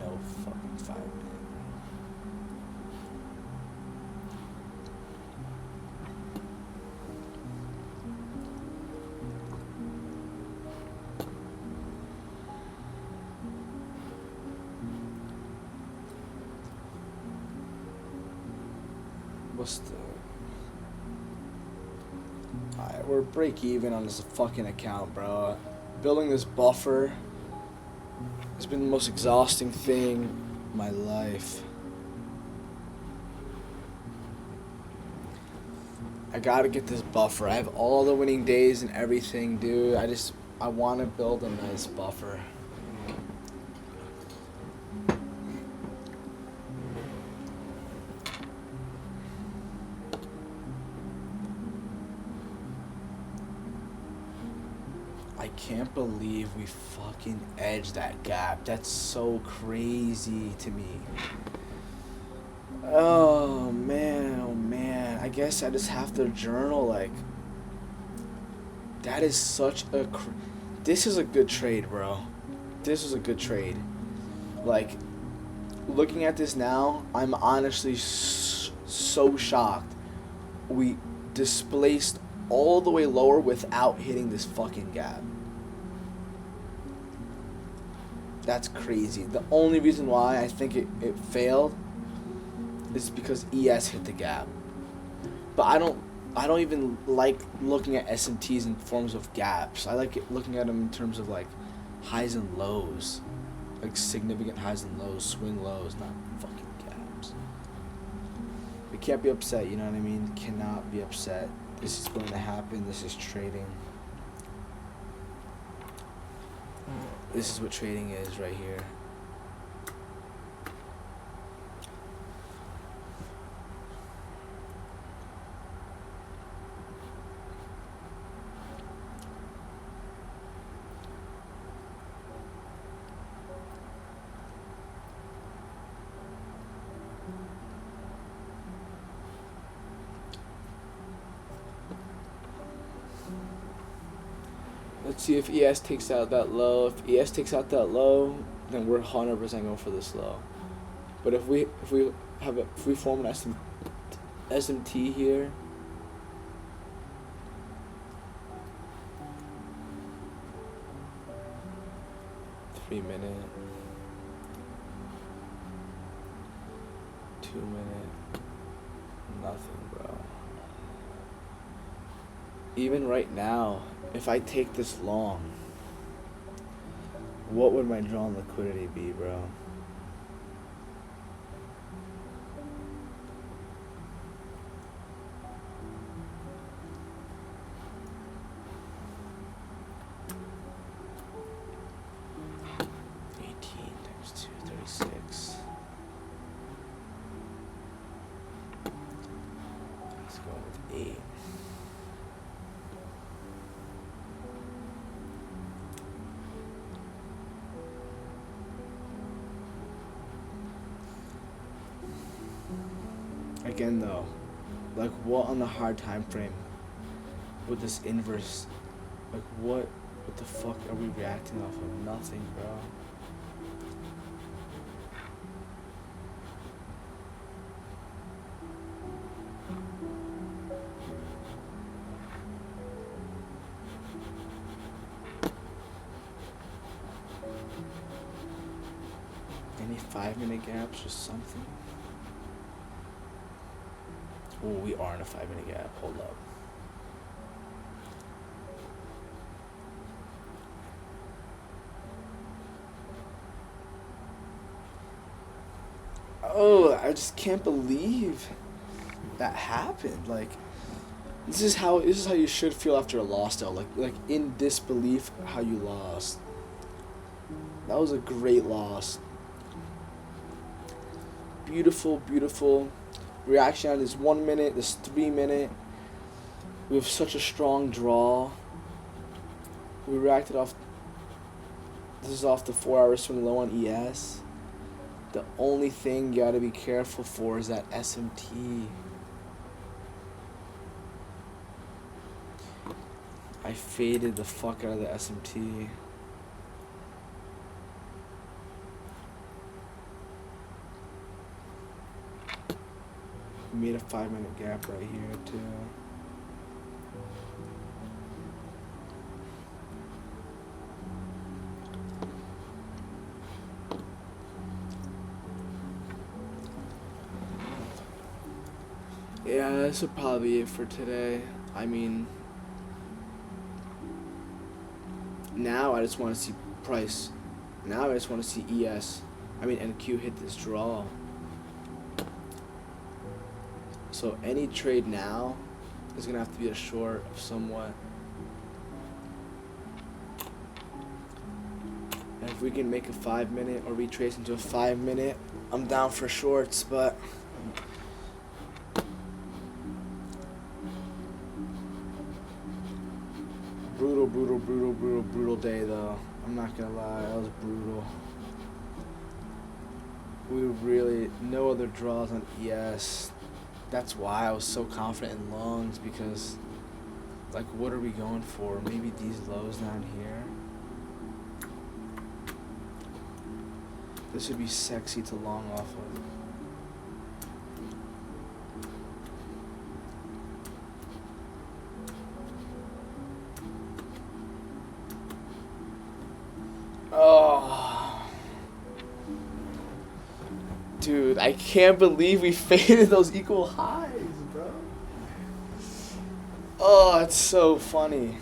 No fucking 5-minute. What's the... Alright, we're break even on this fucking account, bro. Building this buffer has been the most exhausting thing in my life. I gotta get this buffer. I have all the winning days and everything, dude. I want to build a nice buffer. I can't believe we fucking edged that gap. That's so crazy to me. Oh man, oh man. I guess I just have to journal, like, that is such a this is a good trade, bro. This is a good trade. Like, looking at this now, I'm honestly so shocked we displaced all the way lower without hitting this fucking gap. That's crazy. The only reason why I think it failed is because ES hit the gap. But I don't even like looking at SMTs in forms of gaps. I like looking at them in terms of like highs and lows. Like significant highs and lows, swing lows, not fucking gaps. We can't be upset, you know what I mean? Cannot be upset. This is going to happen. This is trading. This is what trading is right here. Let's see if ES takes out that low. If ES takes out that low, then we're 100% going for this low. But if we form an SMT here, $3-minute, 2-minute, nothing, bro. Even right now, if I take this long, What would my drawn liquidity be, bro? Again though, like what on the hard time frame with this inverse, like what the fuck are we reacting off of? Nothing, bro. Any 5-minute gaps or something? Oh, we are in a 5-minute gap. Hold up. Oh, I just can't believe that happened. Like, this is how you should feel after a loss, though. Like in disbelief how you lost. That was a great loss. Beautiful, beautiful reaction on this 1 minute, this 3 minute. We have such a strong draw. We reacted off. This is off the 4-hour swing low on ES. The only thing you gotta be careful for is that SMT. I faded the fuck out of the SMT. Made a 5-minute gap right here too. Yeah, this would probably be it for today. I mean, now I just want to see price. Now I just want to see ES. I mean NQ hit this draw. So any trade now is gonna have to be a short of somewhat. And if we can make a 5-minute or retrace into a 5-minute, I'm down for shorts, but brutal day though. I'm not gonna lie, that was brutal. We really, no other draws on ES. That's why I was so confident in longs, because like what are we going for? Maybe these lows down here. This would be sexy to long off of. Oh, dude, I can't believe we faded those equal highs, bro. Oh, that's so funny.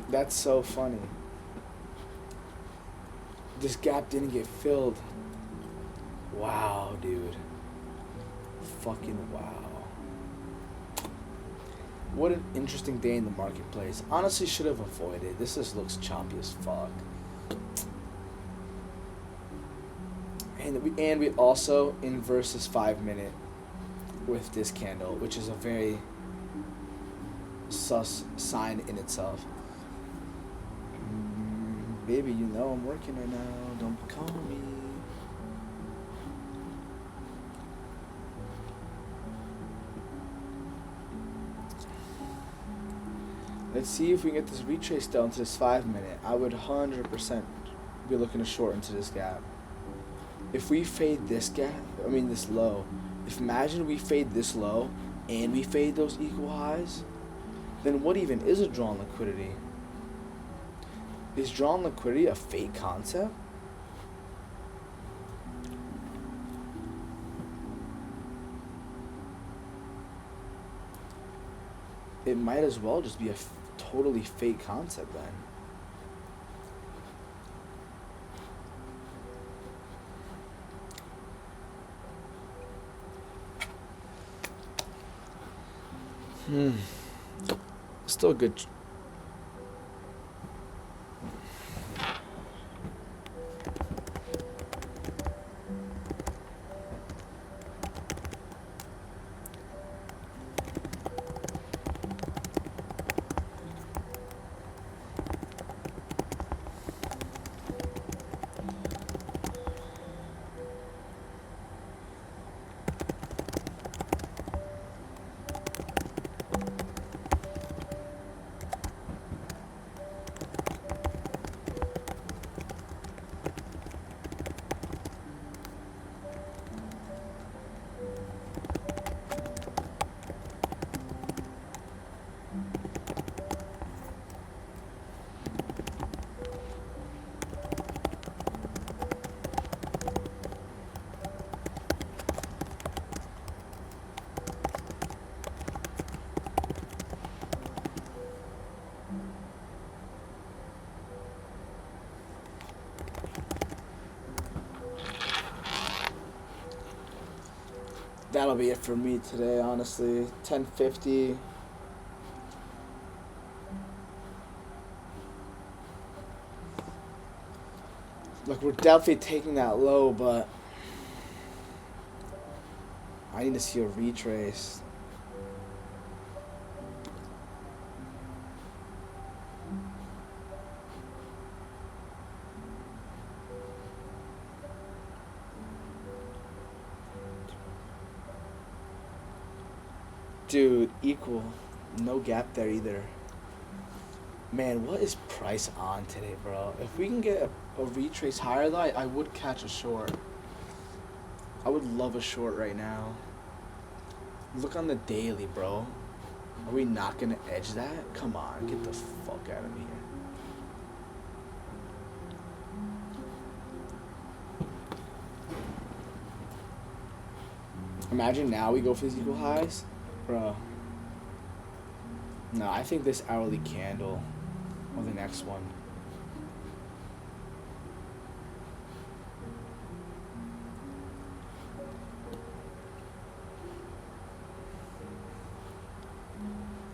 That's so funny. This gap didn't get filled. Wow, dude. Fucking wow. What an interesting day in the marketplace. Honestly, should have avoided. This just looks choppy as fuck. And we also inverse this 5-minute with this candle, which is a very sus sign in itself. Baby, you know I'm working right now. Don't call me. Let's see if we can get this retrace down to this 5-minute. I would 100% be looking to short into this gap. If we fade this gap, I mean this low, if imagine we fade this low and we fade those equal highs, then what even is a drawn liquidity? Is drawn liquidity a fake concept? It might as well just be a totally fake concept then. Still good. That'll be it for me today, honestly. 1050. Look, we're definitely taking that low, but I need to see a retrace. Dude, equal. No gap there either. Man, what is price on today, bro? If we can get a retrace higher, though, I would catch a short. I would love a short right now. Look on the daily, bro. Are we not going to edge that? Come on, get the fuck out of here. Imagine now we go for these equal highs. Bro. No, I think this hourly candle or the next one.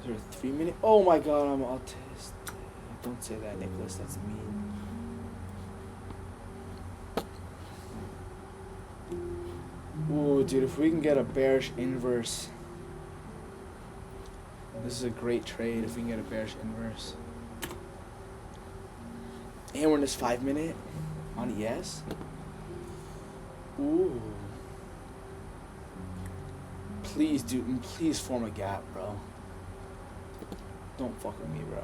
Is there a 3 minute? Oh my god, I'm autistic. Don't say that, Nicholas. That's mean. Ooh, dude, if we can get a bearish inverse. This is a great trade if we can get a bearish inverse. And we're in this 5 minute on ES. Ooh. Please, dude, please form a gap, bro. Don't fuck with me, bro.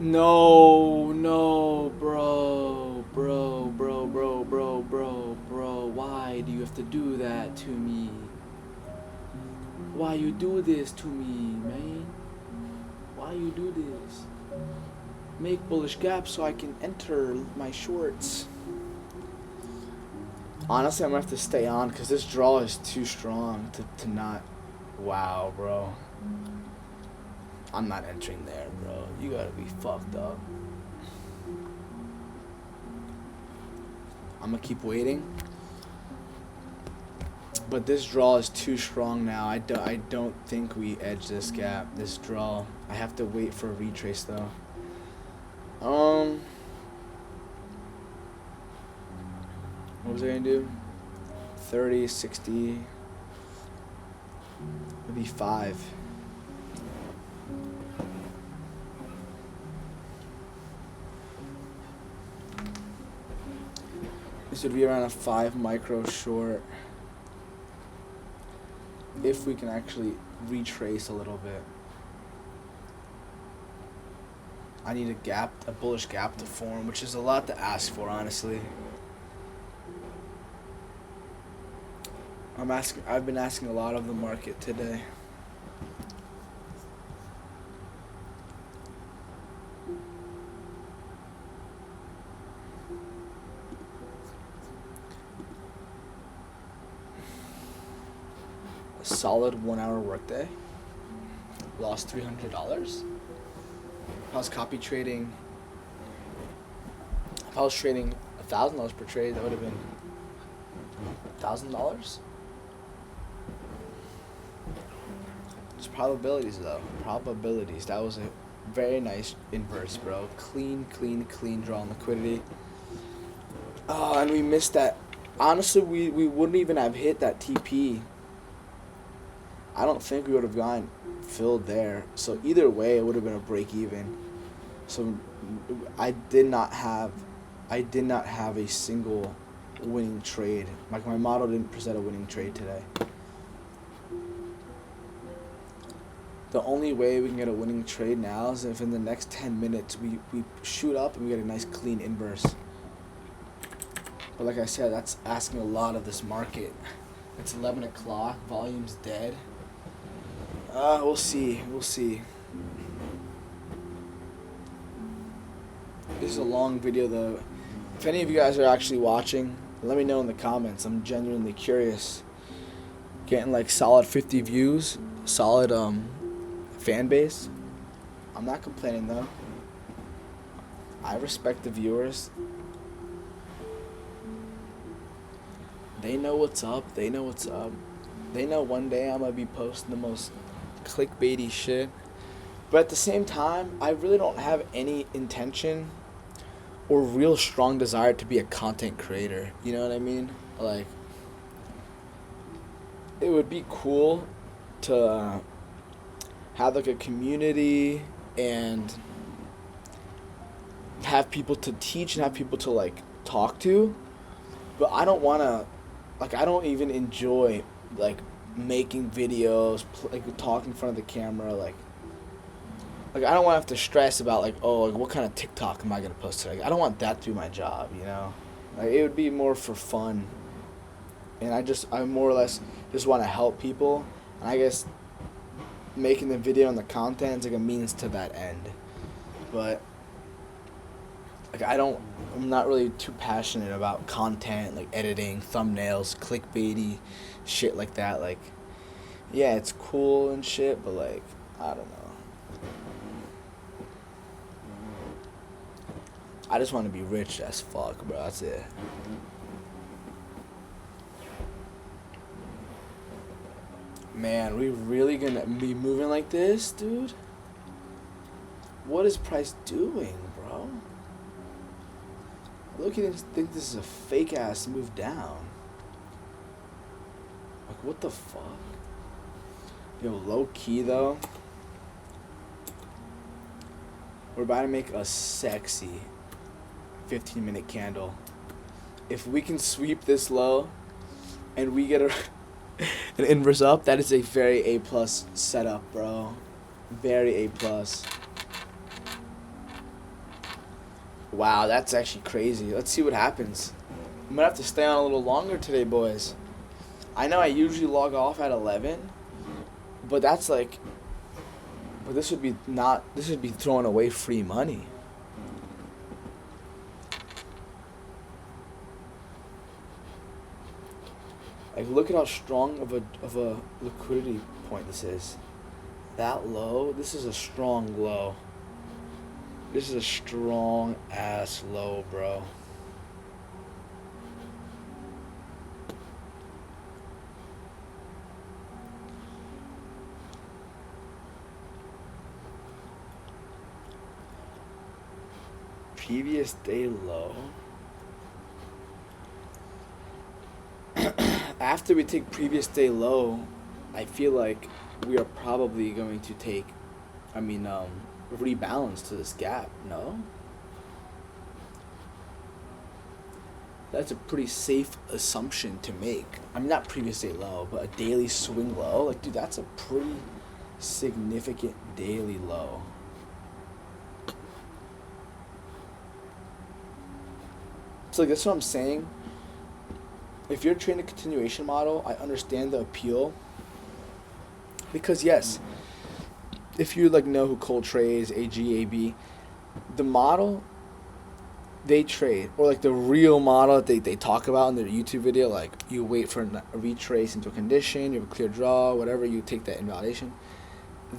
No, bro. Why do you have to do that to me? Why you do this to me, man? Why you do this? Make bullish gaps so I can enter my shorts. Honestly, I'm gonna have to stay on because this draw is too strong to not. Wow, bro. I'm not entering there, bro. You gotta be fucked up. I'm gonna keep waiting. But this draw is too strong now. I don't think we edge this gap, this draw. I have to wait for a retrace though. What was I gonna do? 30, 60, maybe 5. This would be around a 5 micro short. If we can actually retrace a little bit. I need a bullish gap to form, which is a lot to ask for, honestly. I've been asking a lot of the market today. A solid 1 hour workday. Lost $300. I was copy trading, if I was trading $1,000 per trade, that would have been $1,000. It's probabilities though. Probabilities. That was a very nice inverse, bro. Clean draw on liquidity. Oh, and we missed that. Honestly, we wouldn't even have hit that TP. I don't think we would have gotten filled there. So either way, it would have been a break even. So I did not have a single winning trade. Like my model didn't present a winning trade today. The only way we can get a winning trade now is if in the next 10 minutes we shoot up and we get a nice clean inverse. But like I said, that's asking a lot of this market. It's 11 o'clock, volume's dead. We'll see. This is a long video though. If any of you guys are actually watching, let me know in the comments. I'm genuinely curious. Getting like solid 50 views, solid fan base. I'm not complaining though. I respect the viewers. They know what's up. They know one day I'm gonna be posting the most clickbaity shit. But at the same time, I really don't have any intention or real strong desire to be a content creator. You know what I mean? Like, it would be cool to have like a community and have people to teach and have people to like talk to, but I don't want to, like, I don't even enjoy like making videos, like talking in front of the camera, like I don't want to have to stress about like, oh, like, what kind of TikTok am I gonna post today? I don't want that to be my job, you know. Like, it would be more for fun, and I more or less just want to help people, and I guess making the video and the content is like a means to that end. But like I'm not really too passionate about content, like editing, thumbnails, clickbaity shit like that. Like, yeah, it's cool and shit, but like, I don't know. I just want to be rich as fuck, bro. That's it. Man, we really gonna be moving like this, dude? What is price doing, bro? Look, you think this is a fake ass move down. Like, what the fuck? Yo, low key though. We're about to make a sexy 15-minute candle. If we can sweep this low and we get an inverse up, that is a very A+ setup, bro. Very A+. Wow, that's actually crazy. Let's see what happens. I'm gonna have to stay on a little longer today, boys. I know I usually log off at 11, but that's like, but this would be throwing away free money. Like, look at how strong of a liquidity point this is. That low, this is a strong low. This is a strong ass low, bro. Previous day low. After we take previous day low, I feel like we are probably going to take, rebalance to this gap, no? That's a pretty safe assumption to make. I mean, not previous day low, but a daily swing low. Like, dude, that's a pretty significant daily low. So, like, that's what I'm saying. If you're trading a continuation model, I understand the appeal. Because, yes, if you like know who cold trades, AG, AB, the model they trade, or like the real model that they talk about in their YouTube video, like you wait for a retrace into a condition, you have a clear draw, whatever, you take that invalidation.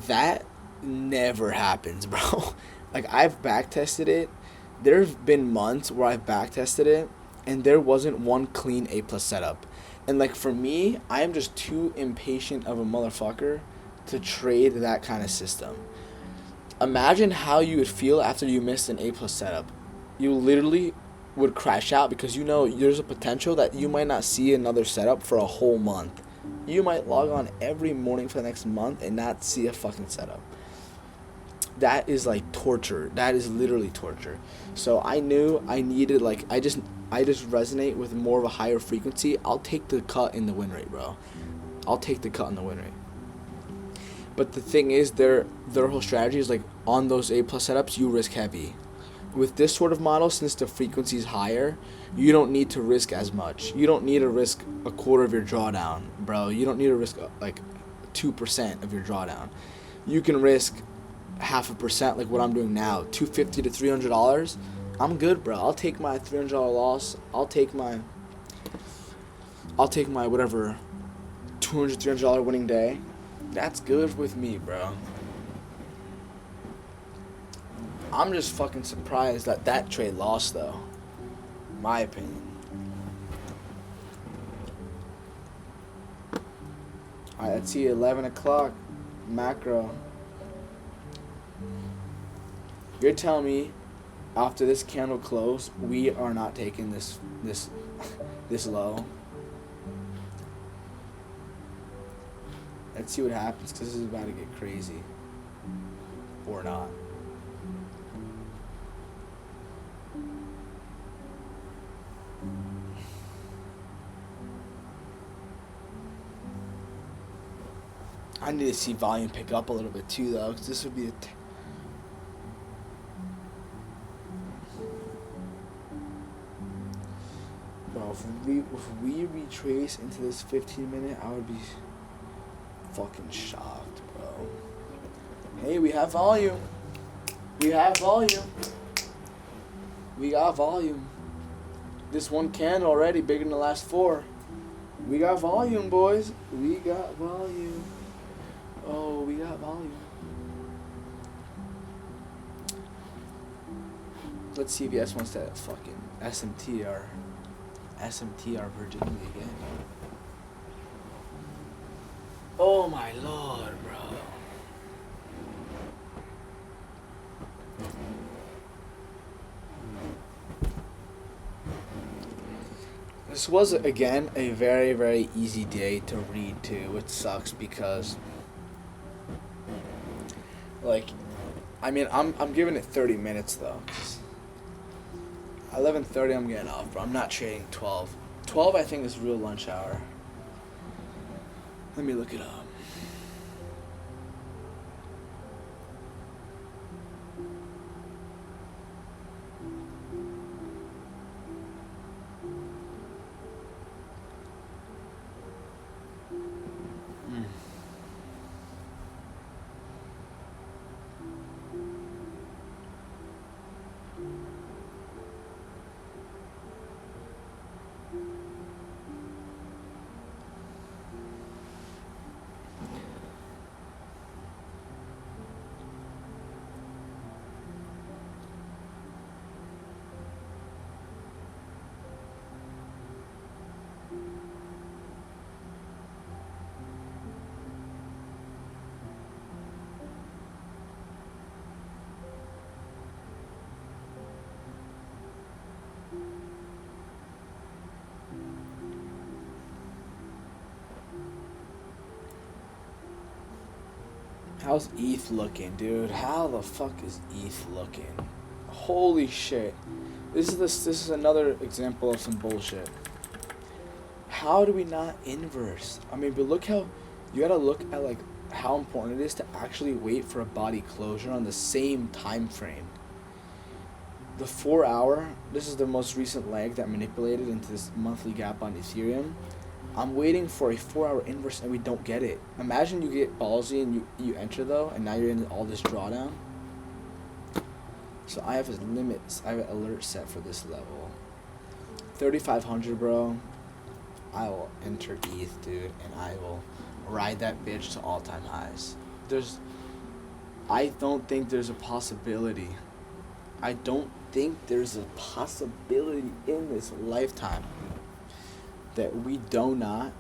That never happens, bro. Like, I've back tested it. There's been months where I've back tested it, and there wasn't one clean A plus setup. And like for me, I am just too impatient of a motherfucker to trade that kind of system. Imagine how you would feel after you missed an A plus setup. You literally would crash out because you know there's a potential that you might not see another setup for a whole month. You might log on every morning for the next month and not see a fucking setup. That is like torture. That is literally torture. So I knew I needed like I just resonate with more of a higher frequency. I'll take the cut in the win rate, bro. I'll take the cut in the win rate. But the thing is, their whole strategy is like on those A plus setups, you risk heavy. With this sort of model, since the frequency is higher, you don't need to risk as much. You don't need to risk a quarter of your drawdown, bro. You don't need to risk like 2% of your drawdown. You can risk 0.5%, like what I'm doing now, $250 to $300. I'm good, bro. I'll take my $300 loss. I'll take my whatever $200, $300 winning day. That's good with me, bro. I'm just fucking surprised that that trade lost, though. My opinion. Alright, let's see. 11 o'clock. Macro. You're telling me after this candle close, we are not taking this low? Let's see what happens, because this is about to get crazy. Or not. I need to see volume pick up a little bit too, though, because this would be bro, if we retrace into this 15-minute, I would be fucking shocked, bro. Hey, we have volume. We have volume. We got volume. This one candle already bigger than the last 4. We got volume, boys. We got volume. Oh, we got volume. Let's see if yes wants that fucking SMTR Virginia again. Oh my lord, bro. This was again a very, very easy day to read too, which sucks because like I mean I'm giving it 30 minutes though. 11:30 I'm getting off, bro. I'm not trading 12. 12 I think is real lunch hour. Let me look it up. How's ETH looking, dude? How the fuck is ETH looking? Holy shit. This is another example of some bullshit. How do we not inverse? I mean, but look how you gotta look at like how important it is to actually wait for a body closure on the same time frame. The 4 hour, this is the most recent leg that manipulated into this monthly gap on Ethereum. I'm waiting for a 4 hour inverse and we don't get it. Imagine you get ballsy and you enter though, and now you're in all this drawdown. So I have a limit, I have an alert set for this level. 3,500, bro. I will enter ETH, dude, and I will ride that bitch to all-time highs. I don't think there's a possibility. I don't think there's a possibility in this lifetime that we do not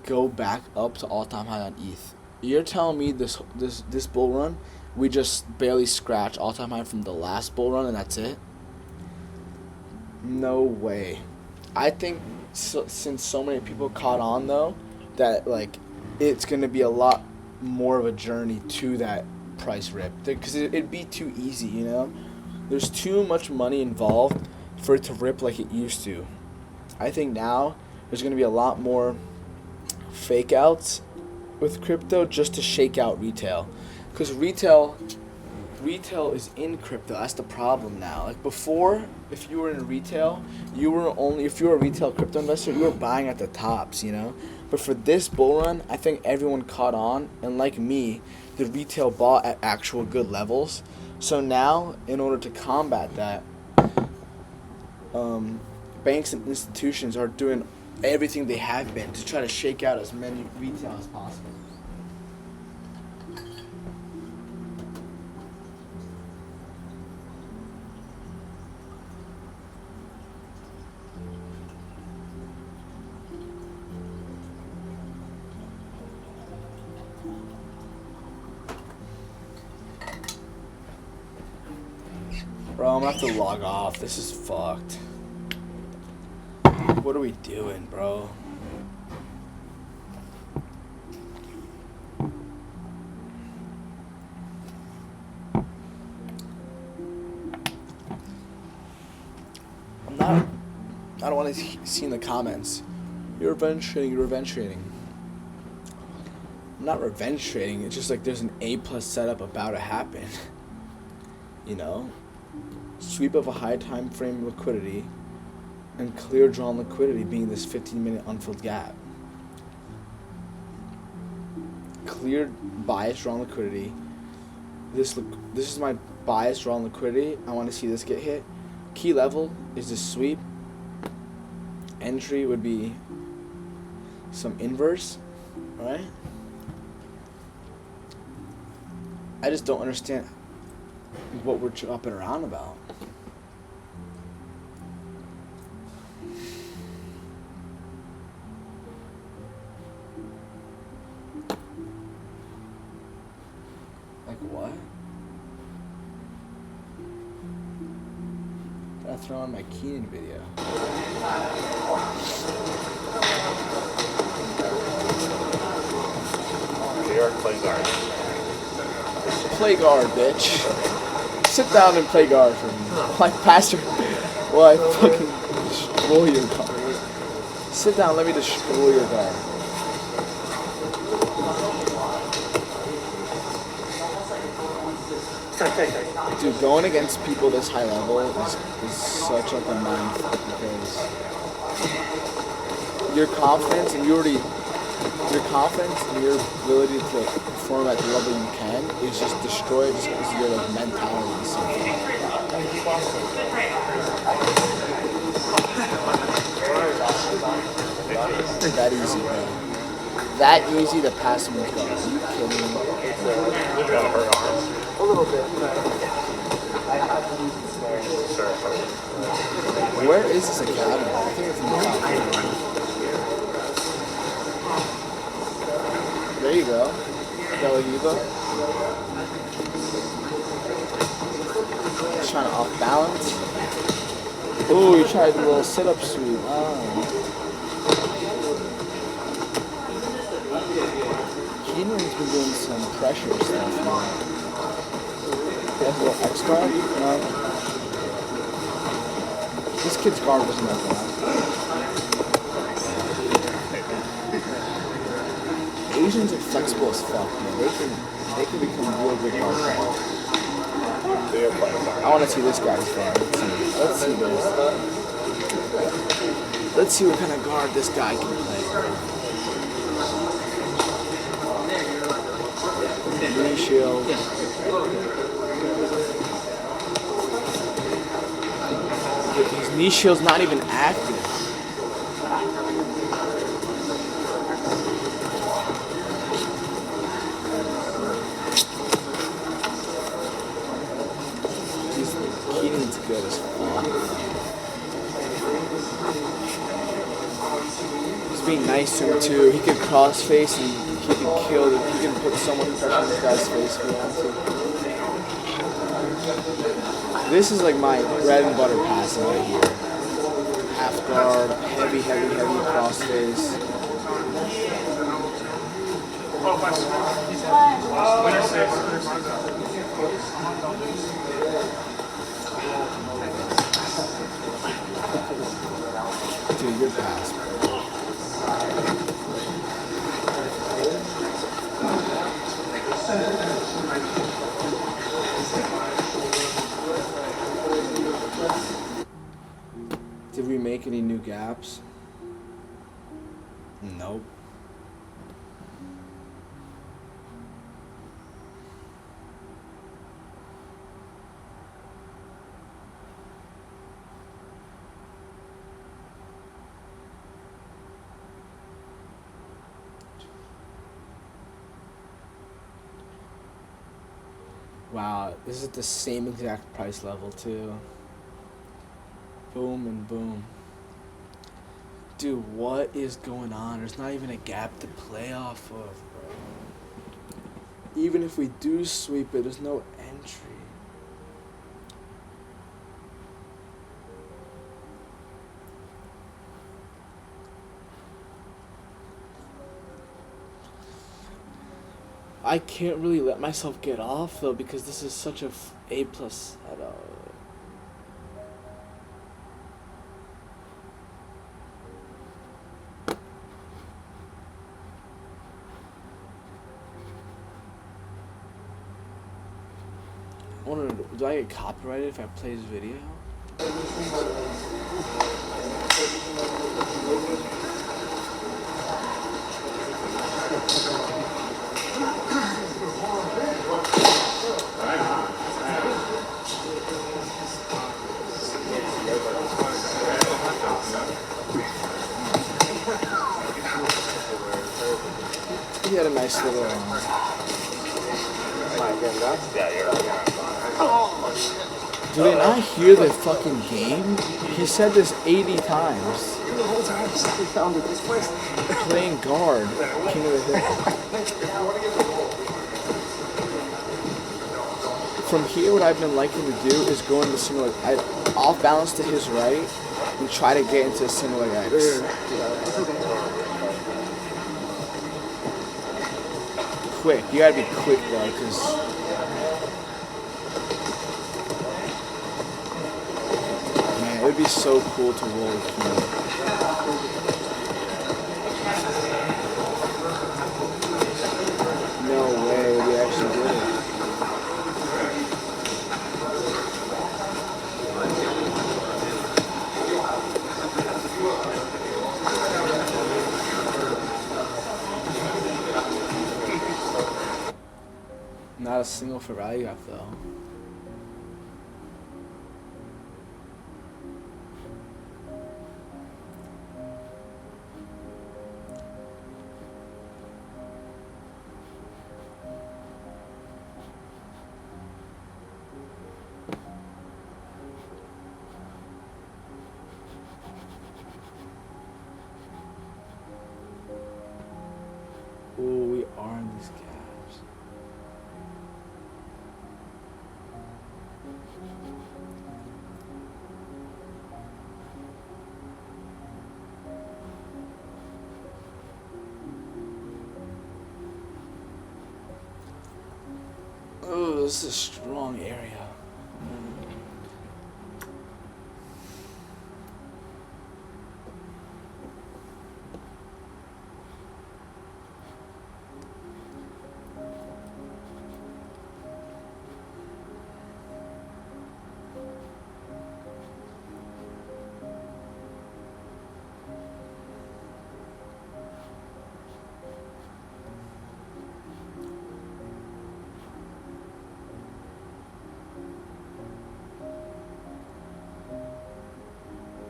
go back up to all-time high on ETH. You're telling me this bull run, we just barely scratch all-time high from the last bull run and that's it? No way. I think since so many people caught on though, that like it's gonna be a lot more of a journey to that price rip, because it'd be too easy, you know. There's too much money involved for it to rip like it used to. I think now there's gonna be a lot more fake outs with crypto just to shake out retail, because retail is in crypto. That's the problem now. Like before, if you were in retail, if you were a retail crypto investor, you were buying at the tops, you know. But for this bull run, I think everyone caught on, and like me, the retail bought at actual good levels. So now, in order to combat that, banks and institutions are doing everything they have been to try to shake out as many retail as possible. Bro, I'm gonna have to log off. This is fucked. What are we doing, bro? I don't want to see in the comments, you're revenge trading. I'm not revenge trading. It's just like there's an A+ setup about to happen. You know? Sweep of a high time frame liquidity and clear drawn liquidity being this 15-minute unfilled gap. Cleared bias drawn liquidity. This is my bias drawn liquidity. I want to see this get hit. Key level is the sweep. Entry would be some inverse, right? I just don't understand what we're chopping around about. Like what? Gotta throw on my Keenan video.
New York play guard.
Play guard, bitch. Sit down and play guard for me. Like Pastor, well, I fucking destroy your guard. Sit down, let me destroy your guard. Dude, going against people this high level is such like a mindfuck, because your confidence and your ability to perform at the level you can is just destroyed just because of your like mentality and stuff. That easy, bro. That easy to pass him with guard. Are you kidding me? A little bit. Where is this academy? I think it's in the top. There you go. Belahiva. He's trying to off balance. Ooh, he tried to do a little sit-up sweep. Keenan's been doing some pressure stuff now. He has a little X guard? No. This kid's guard doesn't have that. Asians are flexible as fuck, man. They can become real good guard players. I want to see this guy's guard. Let's see this. Let's see what kind of guard this guy can play. Knee shield. His knee shield's not even active. Keenan's good as fuck. He's being nice to him too. He could cross face and he could kill them. He can put so much pressure on this guy's face if he wants to. This is like my bread and butter passing right here. Half guard, heavy cross face. Dude, good pass. Did we make any new gaps? Nope. Wow, this is the same exact price level too. Boom and boom. Dude, what is going on? There's not even a gap to play off of, bro. Even if we do sweep it, there's no entry. I can't really let myself get off though because this is such a A plus setup. I wonder, do I get copyrighted if I play this video? He had a nice little. Do they not hear the fucking game? He said this 80 times. Playing guard, king of the hill. From here, what I've been liking to do is go into single leg, off balance to his right and try to get into a single leg X. Quick, you gotta be quick though, because man, it would be so cool to roll with Keenan. No way, we actually did it. Not a single for value up though. Oh, we are in these gaps. Oh, this is a strong area.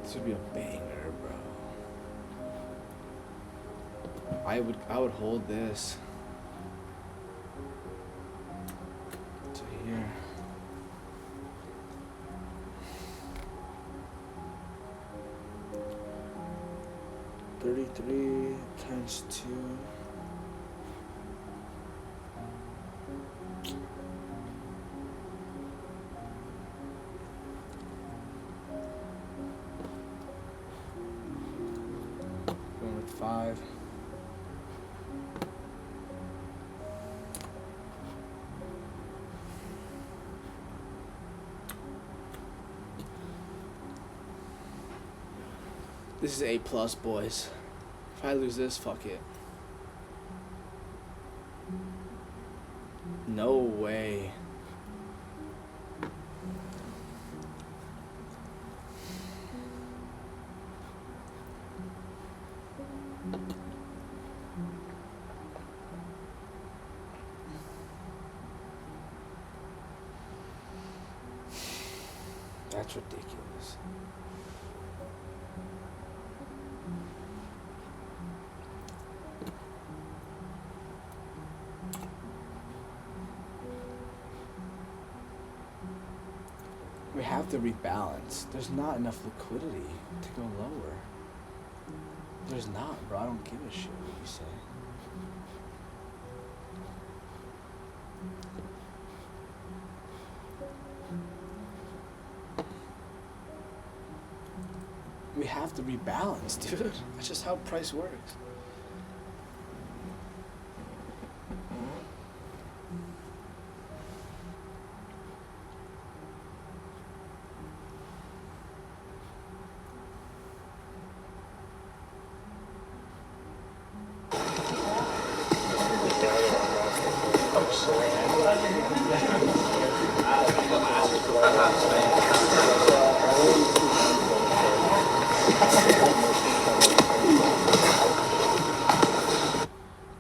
This would be a banger, bro. I would hold this to here. 33 times 2. Going with 5. This is A plus, boys. If I lose this, fuck it. No way. That's ridiculous. We have to rebalance. There's not enough liquidity to go lower. There's not, bro. I don't give a shit what you say. We have to rebalance, dude. That's just how price works.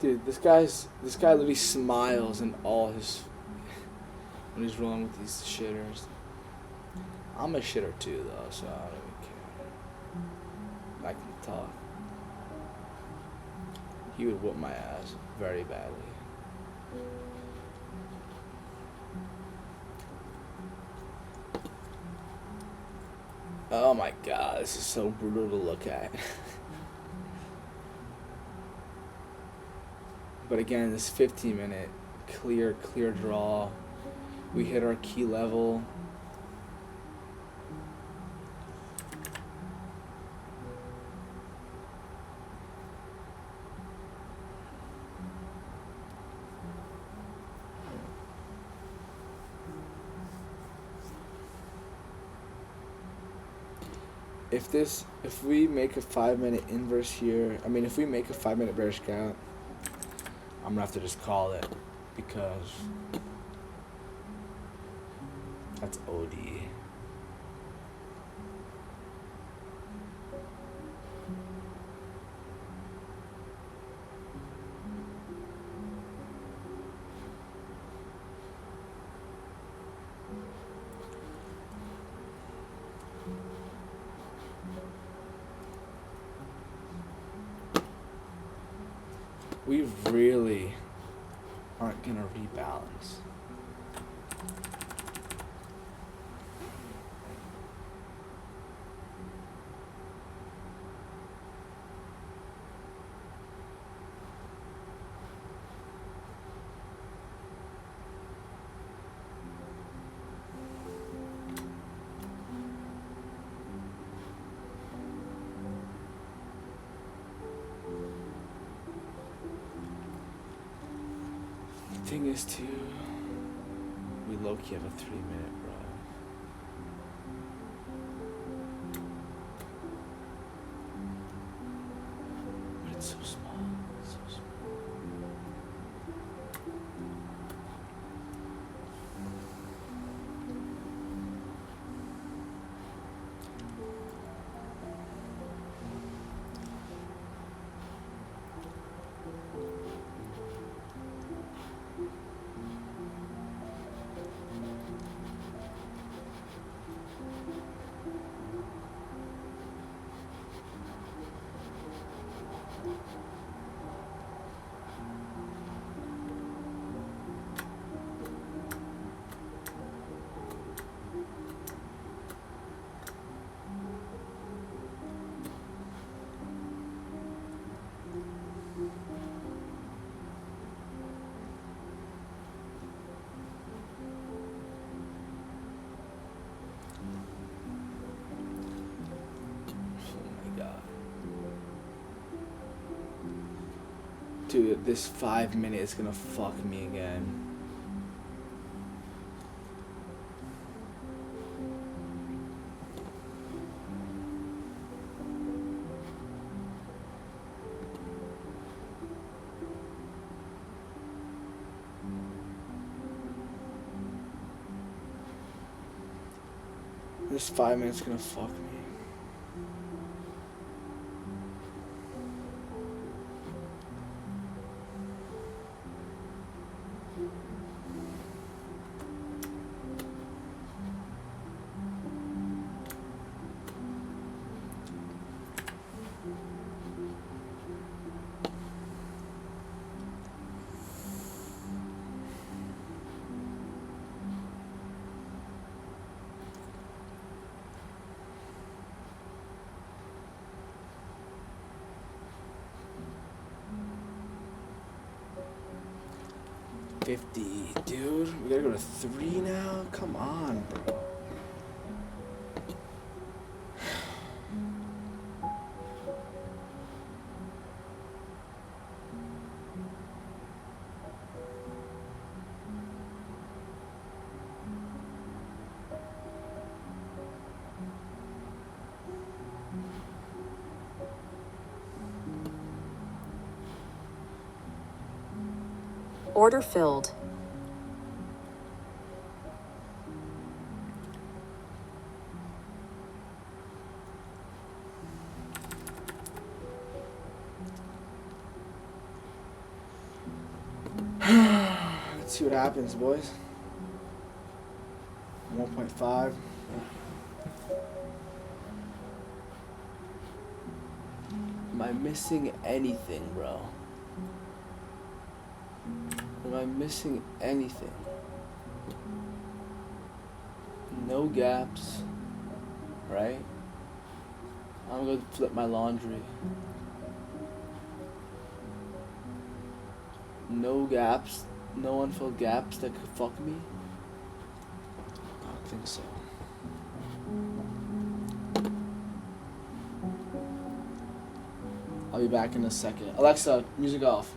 Dude, this guy literally smiles in all his when he's rolling with these shitters. I'm a shitter too, though, so I don't even care. I can talk. He would whoop my ass very badly. Oh my god, this is so brutal to look at. But again, this 15-minute clear draw. We hit our key level. If we make a 5-minute inverse here, if we make a 5-minute bearish gap, I'm gonna have to just call it because that's OD. We really aren't gonna rebalance. Thing is too, we low-key have a 3-minute, bro. But it's so small, it's so small. Dude, this 5 minute is gonna fuck me again. This 5 minutes gonna fuck me. Dude, we gotta go to 3 now? Come on, bro.
Order filled.
Let's see what happens, boys. 1.5. Am I missing anything, bro? Am I missing anything? No gaps, right? I'm gonna flip my laundry. No gaps, no unfilled gaps that could fuck me? I don't think so. I'll be back in a second. Alexa, music off.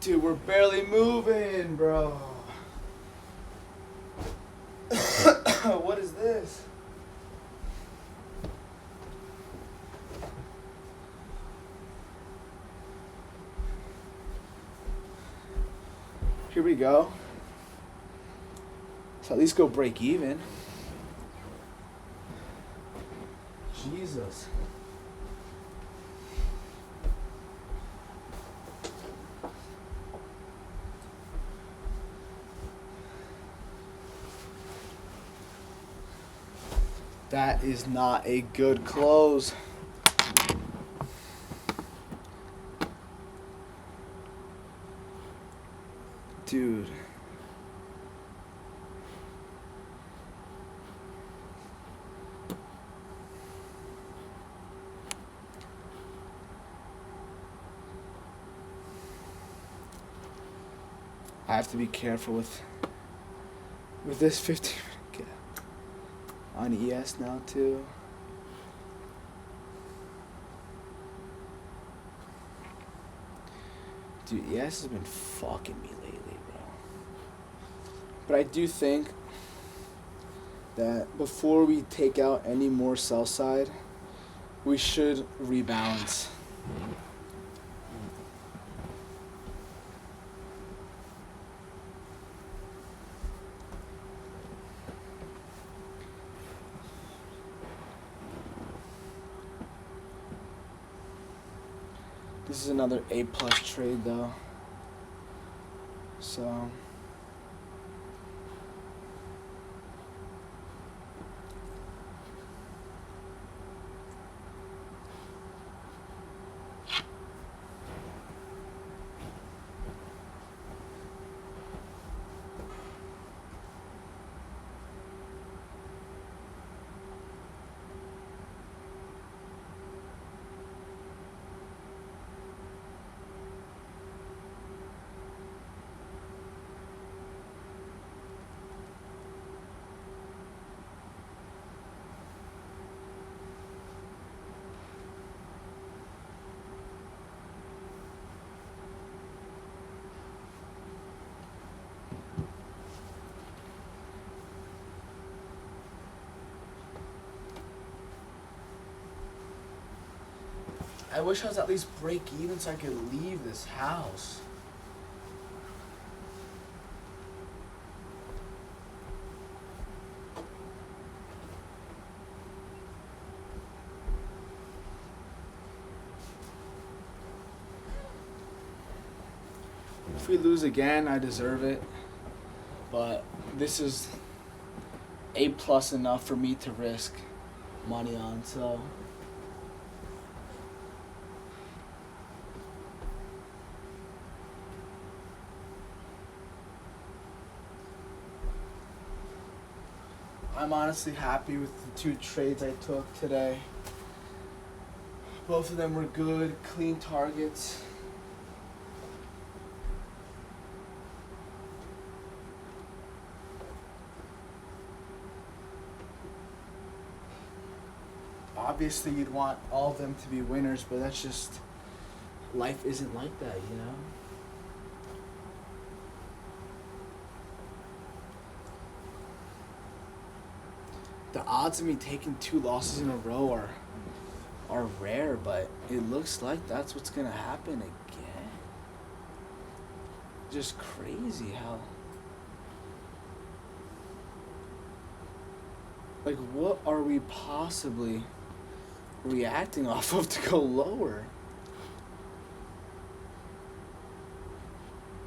Dude, we're barely moving, bro. What is this? Here we go. So at least go break even. Jesus. That is not a good close. Dude. I have to be careful with this 15 minute gap on ES now too. Dude, ES has been fucking me lately, bro. But I do think that before we take out any more sell side, we should rebalance. This is another A+ trade though. So I wish I was at least break even so I could leave this house. If we lose again, I deserve it. But this is A+ enough for me to risk money on, so I'm honestly happy with the 2 trades I took today. Both of them were good, clean targets. Obviously, you'd want all of them to be winners, but that's just, life isn't like that, you know? The odds of me taking 2 losses in a row are rare, but it looks like that's what's gonna happen again. Just crazy how, like, what are we possibly reacting off of to go lower?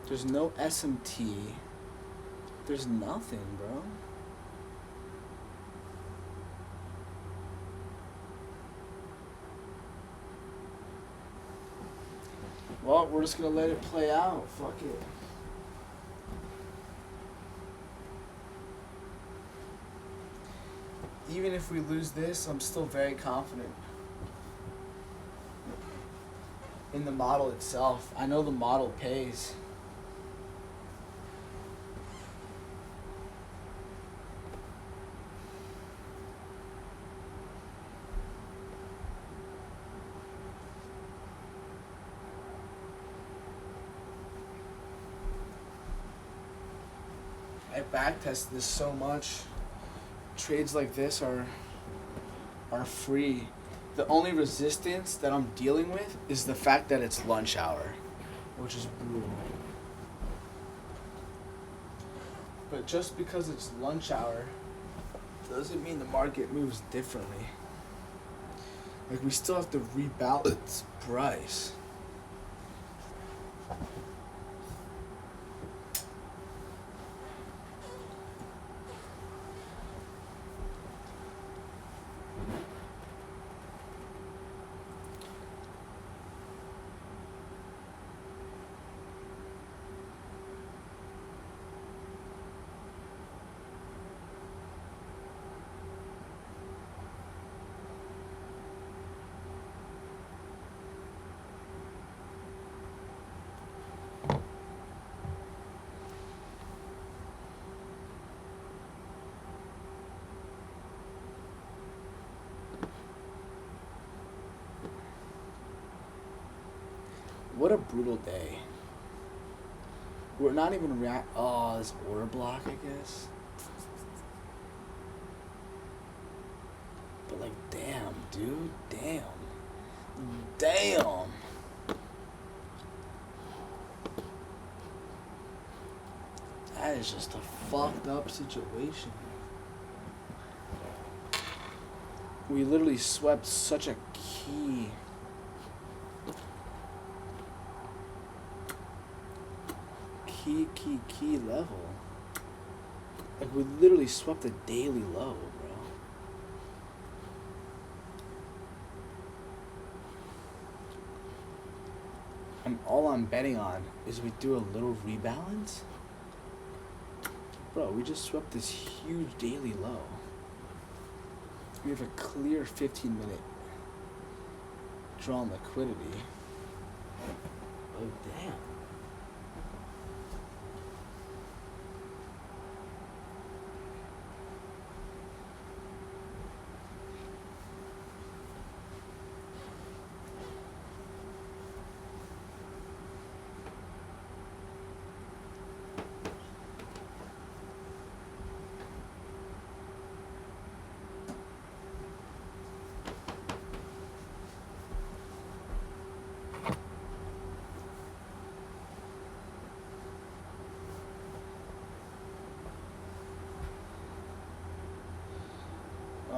There's no SMT. There's nothing, bro. Well, we're just gonna let it play out. Fuck it. Even if we lose this, I'm still very confident in the model itself. I know the model pays. I backtested this so much. Trades like this are free. The only resistance that I'm dealing with is the fact that it's lunch hour, which is brutal. But just because it's lunch hour doesn't mean the market moves differently. Like, we still have to rebalance price. what a brutal day. We're not even oh, this order block, I guess. But like, damn, dude, damn. Damn. That is just a fucked up situation. We literally swept such a key level. Like, we literally swept a daily low, bro. And all I'm betting on is we do a little rebalance. Bro, we just swept this huge daily low. We have a clear 15-minute draw on liquidity. Oh, damn.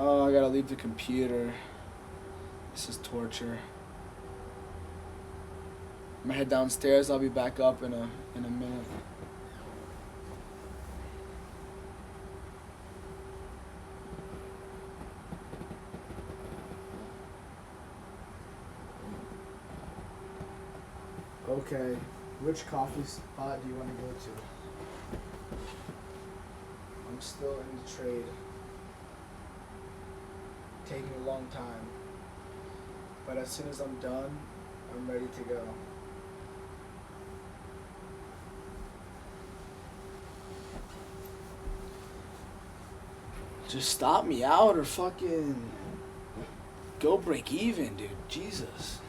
Oh, I gotta leave the computer. This is torture. I'm gonna head downstairs. I'll be back up in a minute. Okay, which coffee spot do you want to go to? I'm still in the trade. Taking a long time. But as soon as I'm done, I'm ready to go. Just stop me out or fucking go break even, dude. Jesus.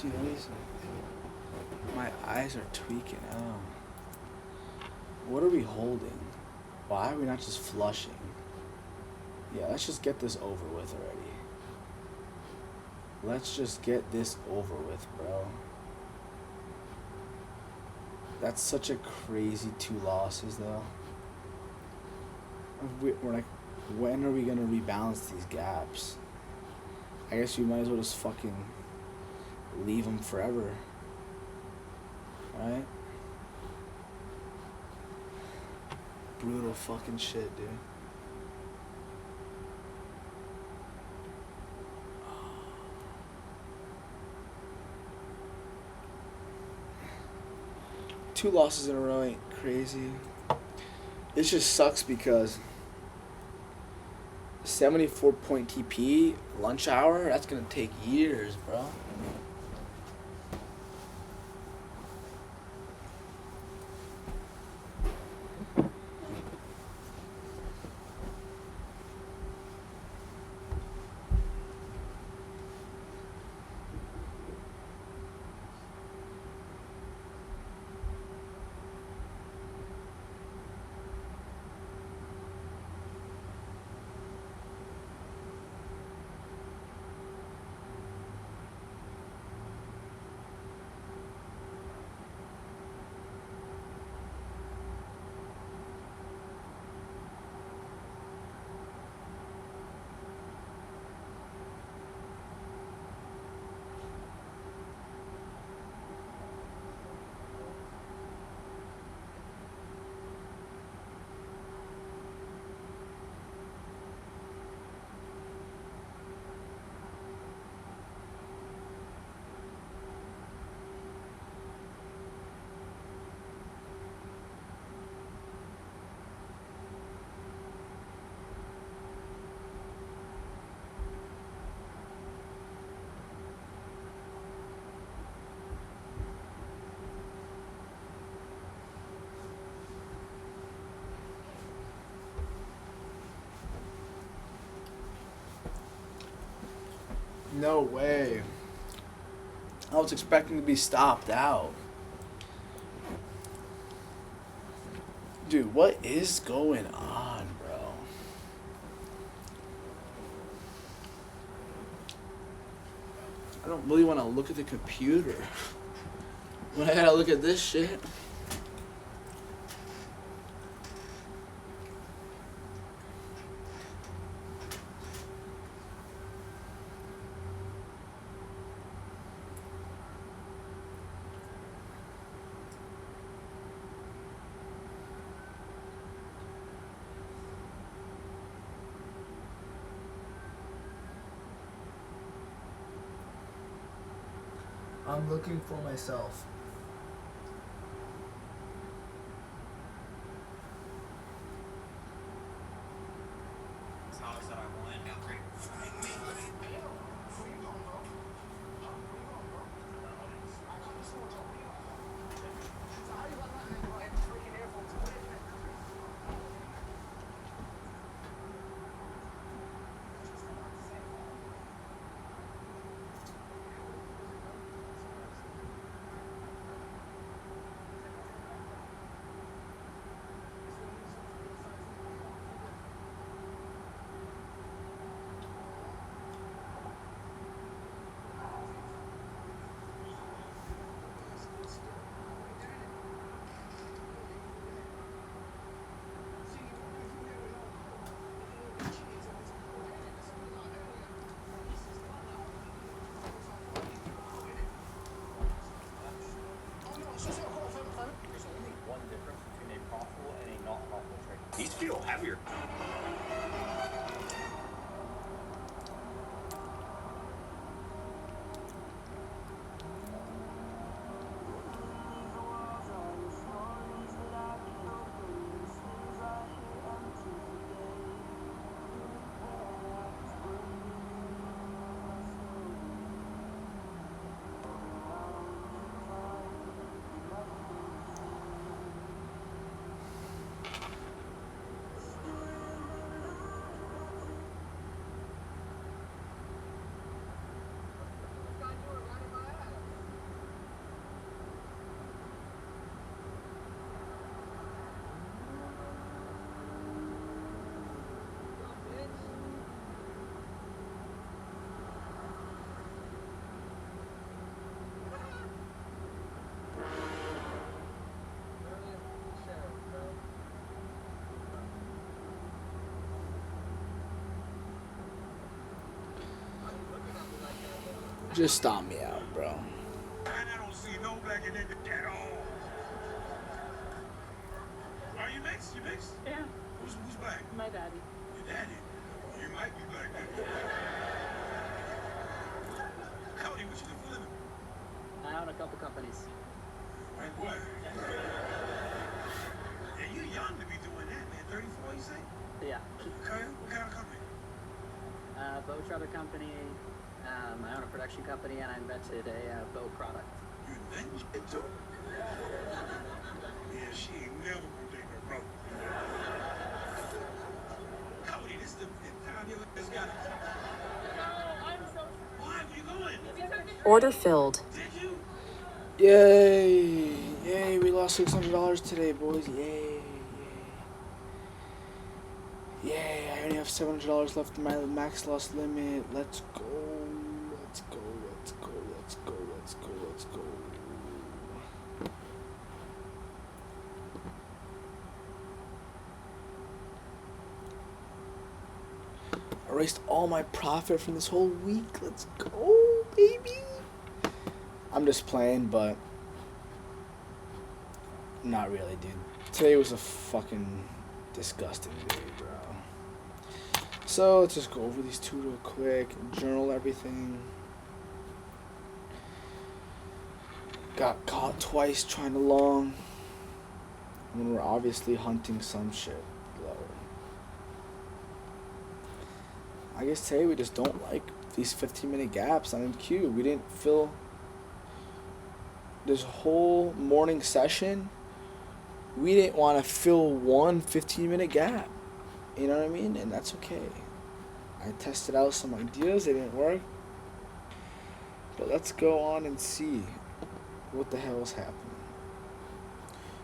Dude, my eyes are tweaking. Oh. What are we holding? Why are we not just flushing? Yeah, let's just get this over with already. Let's just get this over with, bro. That's such a crazy 2 losses, though. We're like, when are we gonna rebalance these gaps? I guess we might as well just fucking leave them forever, right? Brutal fucking shit, dude. Two losses in a row ain't crazy. It just sucks because 74-point TP, lunch hour, that's gonna take years, bro. No way. I was expecting to be stopped out. Dude, what is going on, bro? I don't really want to look at the computer when I gotta look at this shit.
I'm looking for myself.
These feel heavier.
Just stop me out, bro.
And I don't see no black in it at all. Are you mixed? You mixed?
Yeah,
Who's black?
my daddy.
Your daddy. You might be black then. Cody, what you do for a living?
I own a couple companies.
Like what? Yeah, you're young to be doing that, man. 34, you say?
Yeah,
Okay, what kind of company?
boat charter company. I own a production company, and I invented a boat product.
You invented it too? Yeah, she ain't never gonna take her broke. Cody, this is the fifth time you just got it. Why are you going?
Order filled.
Did you?
Yay! Yay! We lost $600 today, boys. Yay! Yay! Yay! I only have $700 left in my max loss limit. Let's go! Let's go! Let's go! Let's go! Let's go! Let's go! Erased all my profit from this whole week. Let's go, baby! I'm just playing, but not really, dude. Today was a fucking disgusting day, bro. So let's just go over these two real quick. Journal everything. Got caught twice trying to long. When we're obviously hunting some shit lower. I guess today we just don't like these 15-minute gaps on queue. We didn't fill this whole morning session. We didn't want to fill one 15-minute gap. You know what I mean? And that's okay. I tested out some ideas. They didn't work. But let's go on and see what the hell is happening.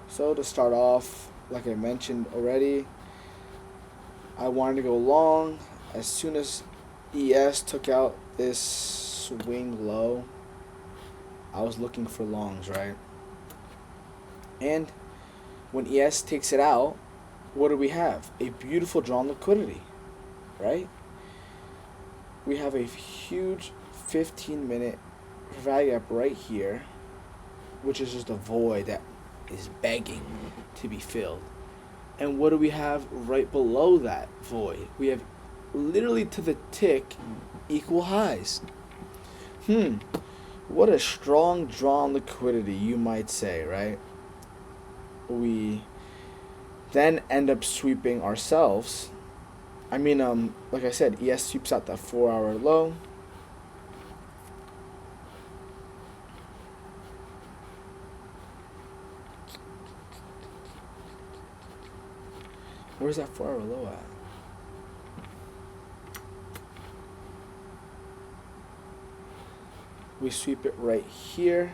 So to start off, like I mentioned already, I wanted to go long. As soon as ES took out this swing low, I was looking for longs, right? And when ES takes it out, what do we have? A beautiful drawn liquidity, right? We have a huge 15-minute value gap right here, which is just a void that is begging to be filled. And what do we have right below that void? We have literally to the tick equal highs. What a strong drawn liquidity, you might say, right? We then end up sweeping ourselves. I mean, like I said, ES sweeps out that 4-hour low. Where's that 4-hour low at? We sweep it right here,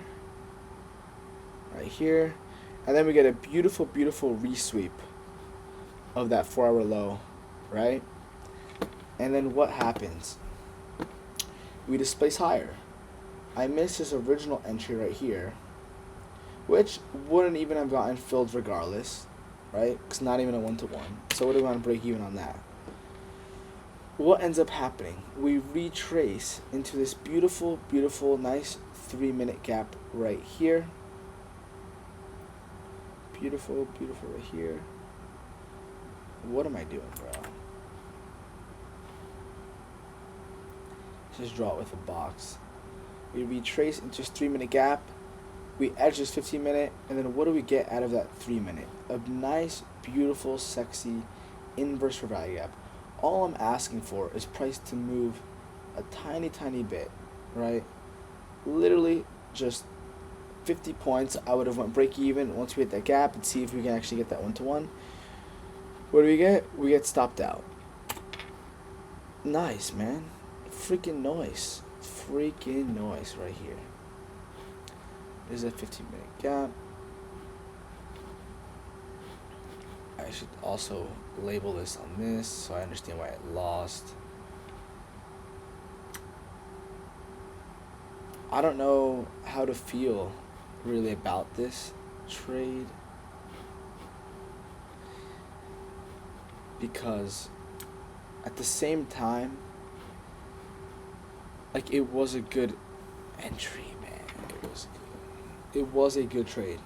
and then we get a beautiful, beautiful resweep of that 4-hour low, right? And then what happens? We displace higher. I missed this original entry right here, which wouldn't even have gotten filled regardless, right? Because not even a 1-to-1. So what do we want to break even on that? What ends up happening? We retrace into this beautiful, beautiful, nice 3-minute gap right here. Beautiful, beautiful right here. What am I doing, bro? Just draw it with a box. We retrace into this 3-minute gap. We edge this 15-minute, and then what do we get out of that 3-minute? A nice, beautiful, sexy inverse for value gap. All I'm asking for is price to move a tiny, tiny bit, right? Literally just 50 points. I would have went break even once we hit that gap and see if we can actually get that 1-to-1. What do we get? We get stopped out. Nice, man. Freaking noise. Freaking noise right here. There's a 15-minute gap. I should also label this on this so I understand why it lost. I don't know how to feel really about this trade, because at the same time, like, it was a good entry, man. It was a good trade.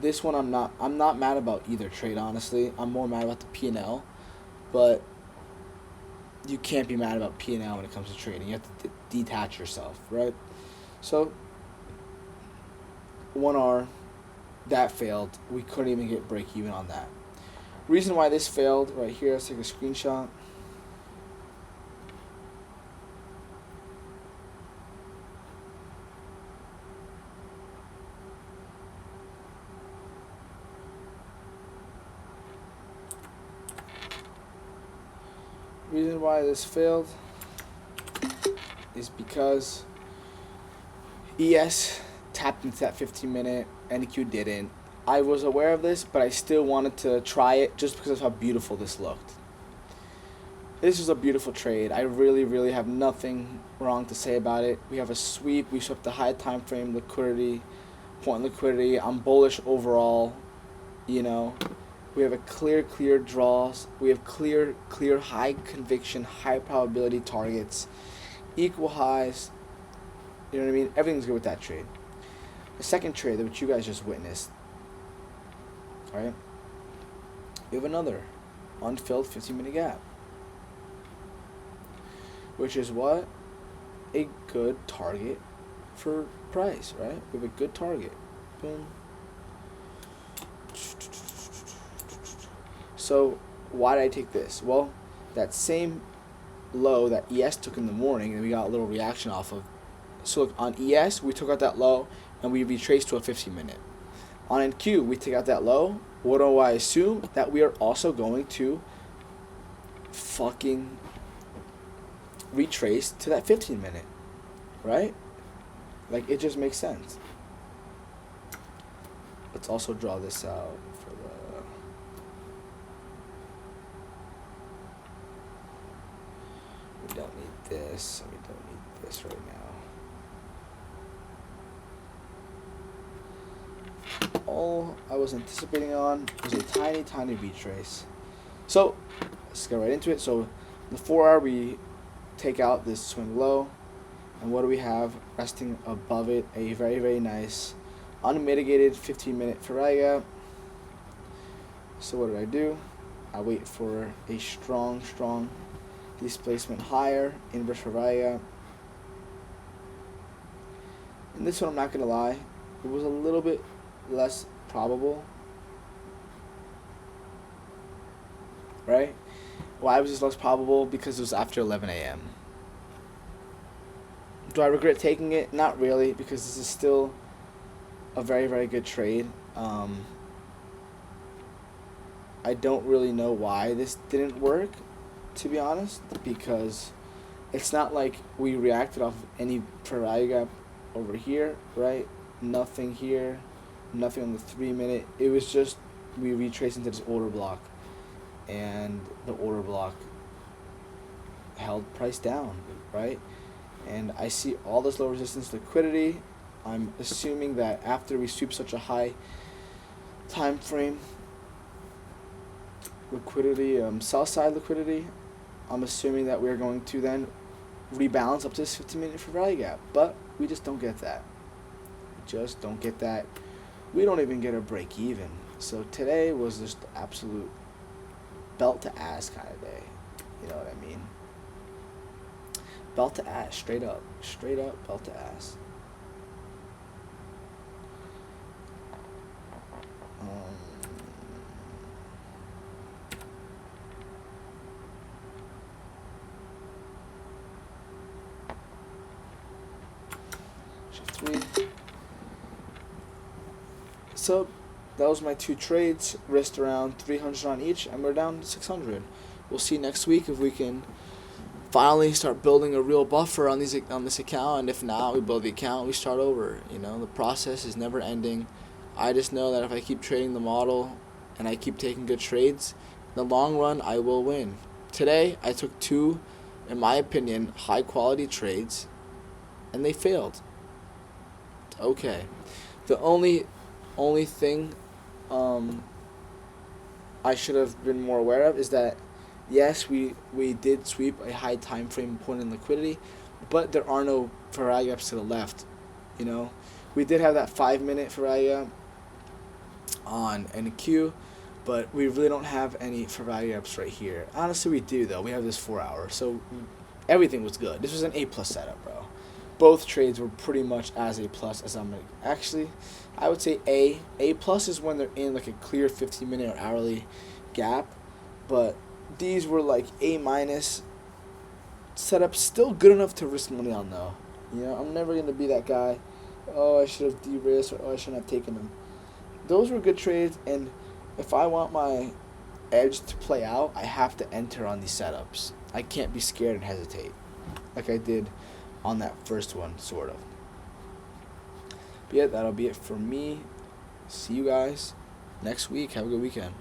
This one I'm not mad about either trade, honestly. I'm more mad about the P&L, but you can't be mad about P&L when it comes to trading. You have to detach yourself, right? So 1R, that failed. We couldn't even get break even on that. Reason why this failed right here, let's take a screenshot. Reason why this failed is because ES tapped into that 15-minute, NQ didn't. I was aware of this, but I still wanted to try it just because of how beautiful this looked. This was a beautiful trade. I really, really have nothing wrong to say about it. We have a sweep. We swept the high time frame liquidity, point liquidity. I'm bullish overall, you know. We have a clear draws. We have clear, high conviction, high probability targets, equal highs. You know what I mean? Everything's good with that trade. The second trade, which you guys just witnessed, all right? We have another unfilled 15-minute gap, which is what? A good target for price, right? We have a good target. Boom. So why did I take this? Well, that same low that ES took in the morning, and we got a little reaction off of. So look, on ES, we took out that low, and we retraced to a 15-minute. On NQ, we take out that low. What do I assume? That we are also going to fucking retrace to that 15-minute, right? Like, it just makes sense. Let's also draw this out for the... We don't need this, and we don't need this right now. All I was anticipating on was a tiny, tiny retrace. So, let's get right into it. So, the 4 hour, we take out this swing low, and what do we have resting above it? A very, very nice unmitigated 15-minute Ferrari gap. So what did? I wait for a strong displacement higher, inverse Ferrari gap. And this one, I'm not gonna lie, it was a little bit less probable, right? Why was this less probable? Because it was after 11 a.m. Do I regret taking it? Not really, because this is still a very, very good trade. I don't really know why this didn't work, to be honest, because it's not like we reacted off any Ferrari gap over here, right? Nothing here, nothing on the 3 minute. It was just we retraced into this order block, and the order block held price down, right? And I see all this low resistance liquidity. I'm assuming that after we sweep such a high time frame liquidity, sell side liquidity, I'm assuming that we're going to then rebalance up to this 15-minute Ferrari gap. But we just don't get that. Just don't get that. We don't even get a break even. So today was just absolute belt to ass kind of day. You know what I mean? Belt to ass, straight up belt to ass. Shift 3. So that was my 2 trades, risked around 300 on each, and we're down to 600. We'll see next week if we can finally start building a real buffer on this account, and if not, we build the account, we start over. You know, the process is never ending. I just know that if I keep trading the model and I keep taking good trades, in the long run I will win. Today I took 2, in my opinion, high quality trades, and they failed. Okay. The only thing I should have been more aware of is that yes, we did sweep a high time frame point in liquidity, but there are no Ferrari gaps to the left. You know, we did have that 5-minute Ferrari gap on NQ, but we really don't have any Ferrari gaps right here. Honestly, we do though. We have this 4 hour, so everything was good. This was an A+ setup, bro. Both trades were pretty much as A+ as I'm actually. I would say A. A+ is when they're in like a clear 15-minute or hourly gap, but these were like A- setups, still good enough to risk money on though. You know, I'm never gonna be that guy. Oh, I should have de-risked, or oh, I shouldn't have taken them. Those were good trades, and if I want my edge to play out, I have to enter on these setups. I can't be scared and hesitate, like I did on that first one, sort of. But yeah, that'll be it for me. See you guys next week. Have a good weekend.